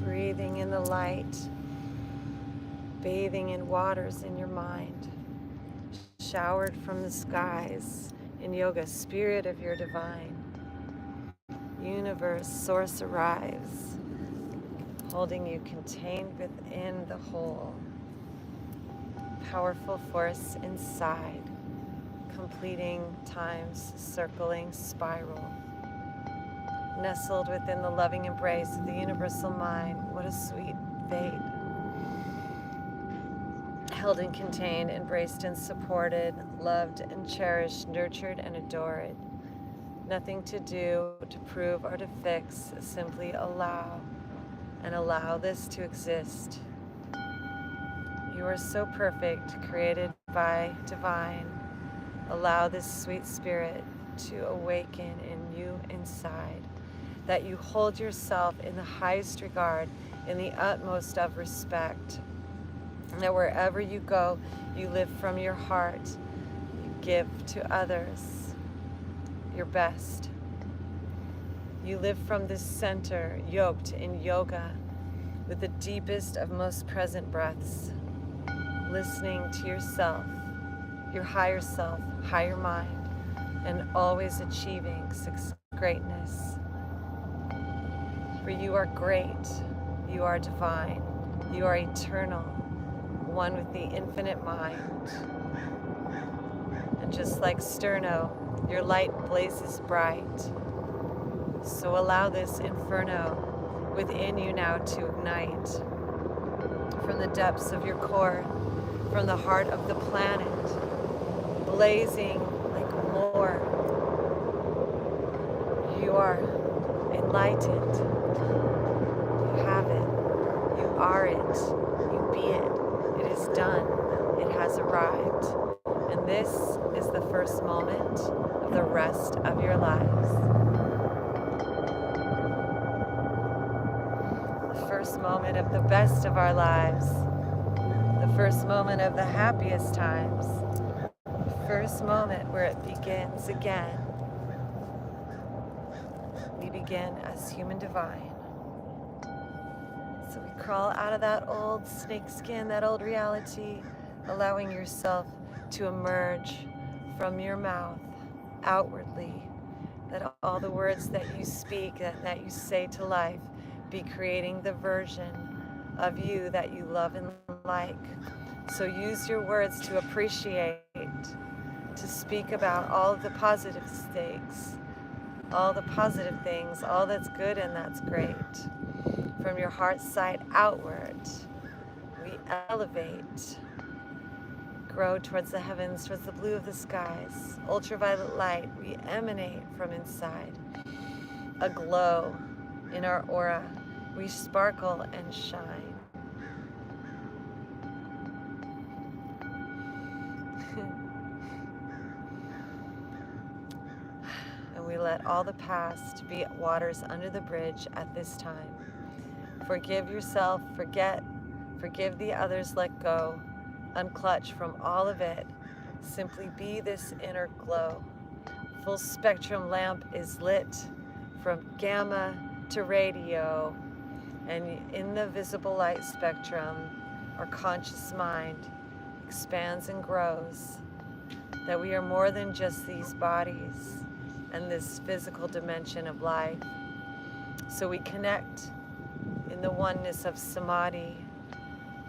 Breathing in the light, bathing in waters in your mind, showered from the skies in yoga, spirit of your divine universe, source arrives, holding you contained within the whole, powerful force inside, completing time's circling spiral, nestled within the loving embrace of the universal mind. What a sweet fate. Held and contained, embraced and supported, loved and cherished, nurtured and adored. Nothing to do, to prove, or to fix, simply allow, and allow this to exist. You are so perfect, created by divine. Allow this sweet spirit to awaken in you inside, that you hold yourself in the highest regard, in the utmost of respect, and that wherever you go, you live from your heart. You give to others your best. You live from this center, yoked in yoga, with the deepest of most present breaths, listening to yourself, your higher self, higher mind, and always achieving greatness. For you are great, you are divine, you are eternal, one with the infinite mind. And just like Sterno, your light blazes bright. So allow this inferno within you now to ignite from the depths of your core, from the heart of the planet, blazing like more. You are enlightened. You have it. You are it. You be it. It is done. It has arrived. And this is the first moment of the rest of your lives. The first moment of the best of our lives. The first moment of the happiest times. The first moment where it begins again. We begin as human divine. So we crawl out of that old snake skin, that old reality, allowing yourself to emerge from your mouth outwardly, that all the words that you speak, that you say to life, be creating the version of you that you love and like. So use your words to appreciate, to speak about all of the positive things, all the positive things, all that's good and that's great. From your heart side outward, we elevate, grow towards the heavens, towards the blue of the skies. Ultraviolet light, we emanate from inside. A glow in our aura, we sparkle and shine. And we let all the past be waters under the bridge at this time. Forgive yourself, forgive the others, let go, unclutch from all of it. Simply be this inner glow. Full spectrum lamp is lit from gamma to radio, and in the visible light spectrum, our conscious mind expands and grows, that we are more than just these bodies and this physical dimension of life. So we connect in the oneness of samadhi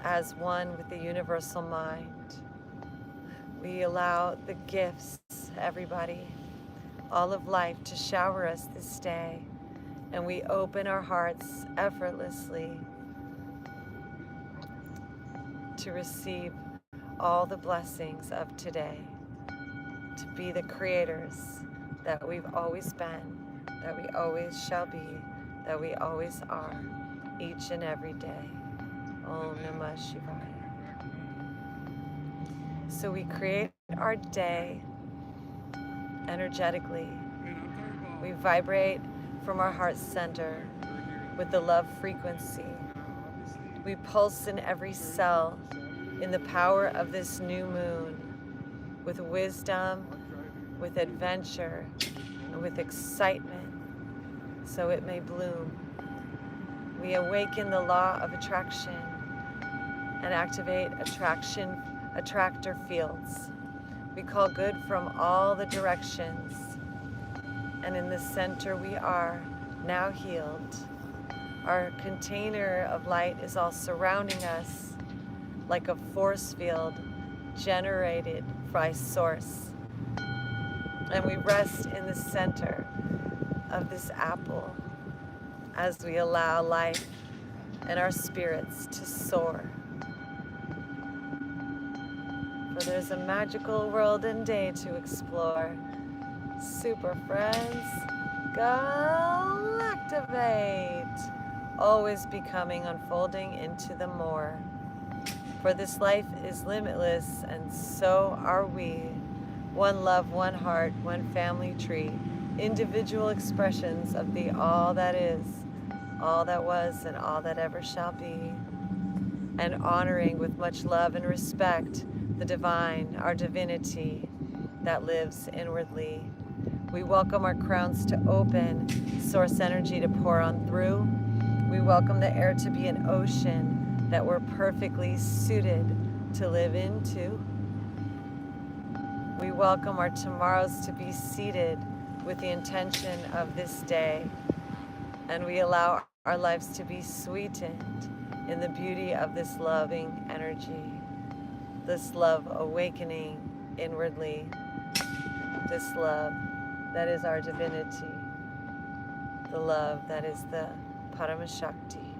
as one with the universal mind. We allow the gifts, everybody, all of life to shower us this day, and we open our hearts effortlessly to receive all the blessings of today, to be the creators that we've always been, that we always shall be, that we always are, each and every day. Om Namah Shivaya. So we create our day energetically. We vibrate from our heart center with the love frequency. We pulse in every cell in the power of this new moon, with wisdom, with adventure, and with excitement, so it may bloom. We awaken the law of attraction and activate attractor fields. We call good from all the directions, and in the center we are now healed. Our container of light is all surrounding us like a force field generated by source. And we rest in the center, of this apple as we allow life and our spirits to soar. For there's a magical world and day to explore. Super friends, Galactivate! Always becoming, unfolding into the more. For this life is limitless, and so are we. One love, one heart, one family tree. Individual expressions of the all that is, all that was, and all that ever shall be. And honoring with much love and respect the divine, our divinity that lives inwardly. We welcome our crowns to open, source energy to pour on through. We welcome the air to be an ocean that we're perfectly suited to live into. We welcome our tomorrows to be seated with the intention of this day. And we allow our lives to be sweetened in the beauty of this loving energy, this love awakening inwardly, this love that is our divinity, the love that is the Paramashakti,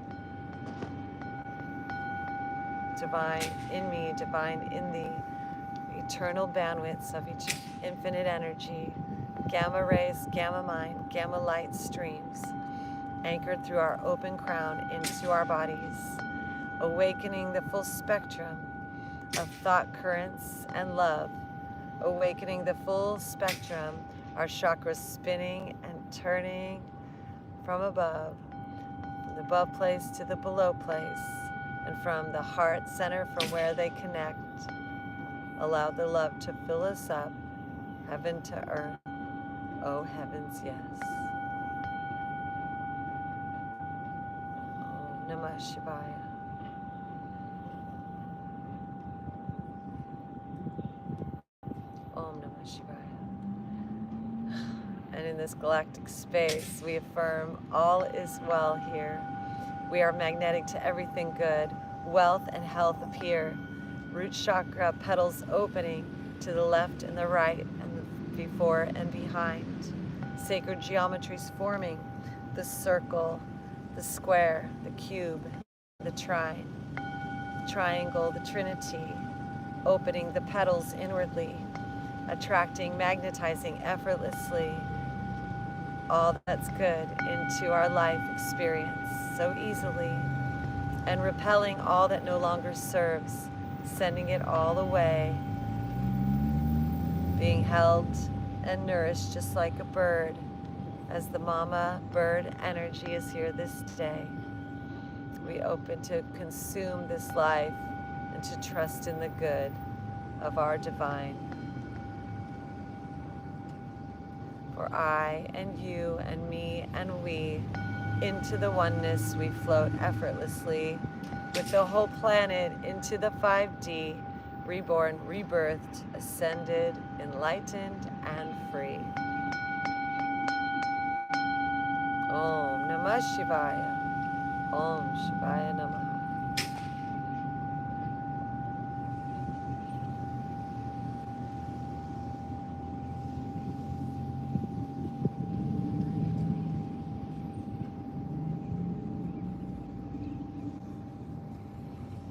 divine in me, divine in thee, eternal bandwidths of each infinite energy, gamma rays, gamma mind, gamma light streams, anchored through our open crown into our bodies, awakening the full spectrum of thought currents and love, awakening the full spectrum, our chakras spinning and turning from above, from the above place to the below place, and from the heart center from where they connect. Allow the love to fill us up, heaven to earth, oh heavens, yes. Om Namah Shivaya. Om Namah Shivaya. And in this galactic space, we affirm all is well here. We are magnetic to everything good. Wealth and health appear. Root chakra petals opening to the left and the right, and the before and behind. Sacred geometries forming the circle, the square, the cube, the trine, triangle, the trinity, opening the petals inwardly, attracting, magnetizing effortlessly all that's good into our life experience so easily, and repelling all that no longer serves, sending it all away, being held and nourished just like a bird, as the mama bird energy is here this day. We open to consume this life and to trust in the good of our divine. For I and you and me and we, into the oneness we float effortlessly with the whole planet into the 5D, reborn, rebirthed, ascended, enlightened, and free. Om Namah Shivaya. Om Shivaya Namaha.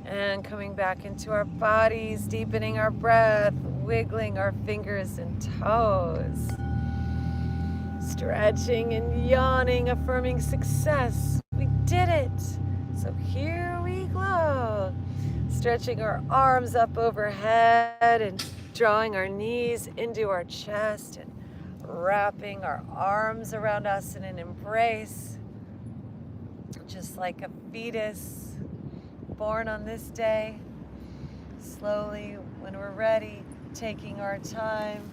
And coming back into our bodies, deepening our breath, wiggling our fingers and toes, stretching and yawning, affirming success. We did it. So here we go. Stretching our arms up overhead and drawing our knees into our chest and wrapping our arms around us in an embrace, just like a fetus born on this day. Slowly, when we're ready, taking our time,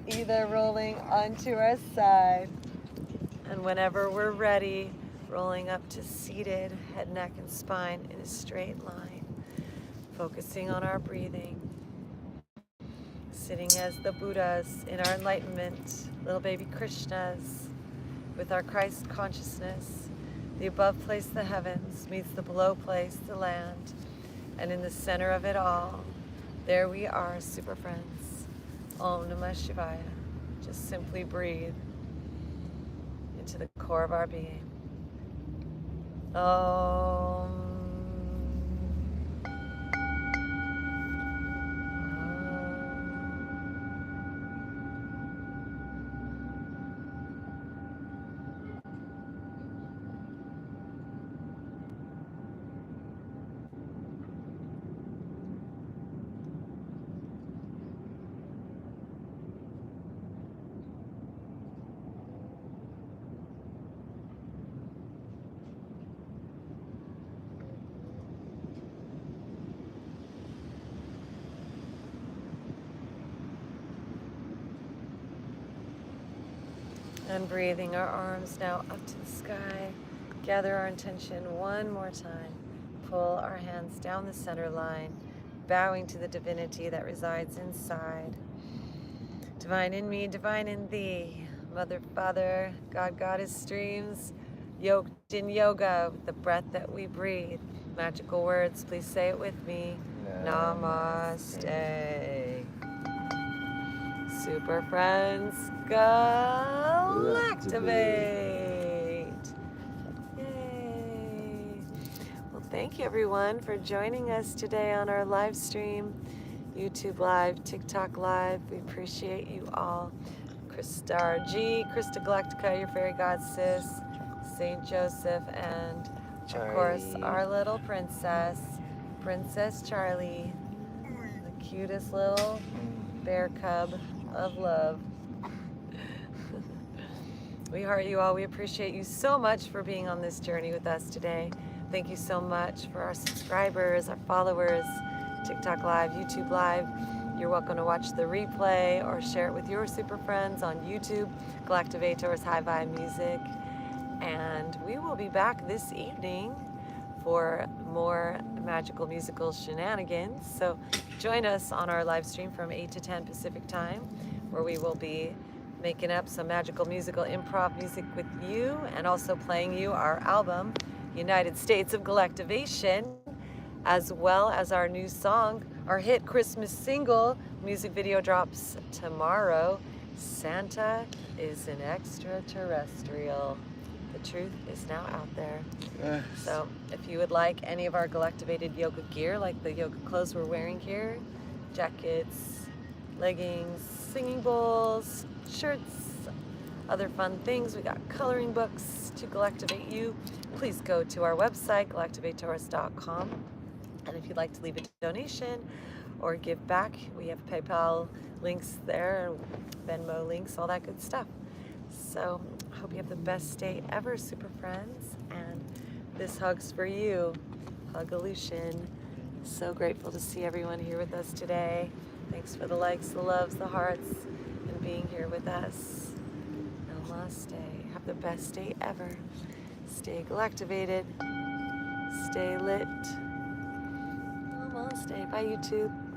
either rolling onto our side, and whenever we're ready, rolling up to seated, head, neck, and spine in a straight line, focusing on our breathing, sitting as the Buddhas in our enlightenment, little baby Krishnas, with our Christ consciousness. The above place, the heavens, meets the below place, the land. And in the center of it all, there we are, super friends. Om Namah Shivaya. Just simply breathe into the core of our being. Om. And breathing our arms now up to the sky. Gather our intention one more time. Pull our hands down the center line, bowing to the divinity that resides inside. Divine in me, divine in thee. Mother, Father, God, Goddess streams, yoked in yoga with the breath that we breathe. Magical words, please say it with me. Namaste. Super friends, Galactivate! Yay! Well, thank you everyone for joining us today on our live stream, YouTube Live, TikTok Live. We appreciate you all. Krista G, Krista Galactica, your fairy god sis, Saint Joseph, and of course our little princess, Princess Charlie, the cutest little bear cub of love. We heart you all. We appreciate you so much for being on this journey with us today. Thank you so much for our subscribers, our followers, TikTok Live, YouTube Live. You're welcome to watch the replay or share it with your super friends on YouTube, Galactivators, High Vibe Music. And we will be back this evening for more magical musical shenanigans. So join us on our live stream from 8 to 10 Pacific time, where we will be making up some magical musical improv music with you and also playing you our album, United States of Galactivation, as well as our new song, our hit Christmas single. Music video drops tomorrow. Santa is an extraterrestrial. The truth is now out there. Yes. So if you would like any of our Galactivated yoga gear, like the yoga clothes we're wearing here, jackets, leggings, singing bowls, shirts, other fun things, we got coloring books to Galactivate you, please go to our website, galactivators.com. And if you'd like to leave a donation or give back, we have PayPal links there, Venmo links, all that good stuff. So I hope you have the best day ever, super friends. And this hug's for you, Hugolution. So grateful to see everyone here with us today. Thanks for the likes, the loves, the hearts, and being here with us. Namaste. Have the best day ever. Stay galactivated. Stay lit. Namaste. Bye, YouTube.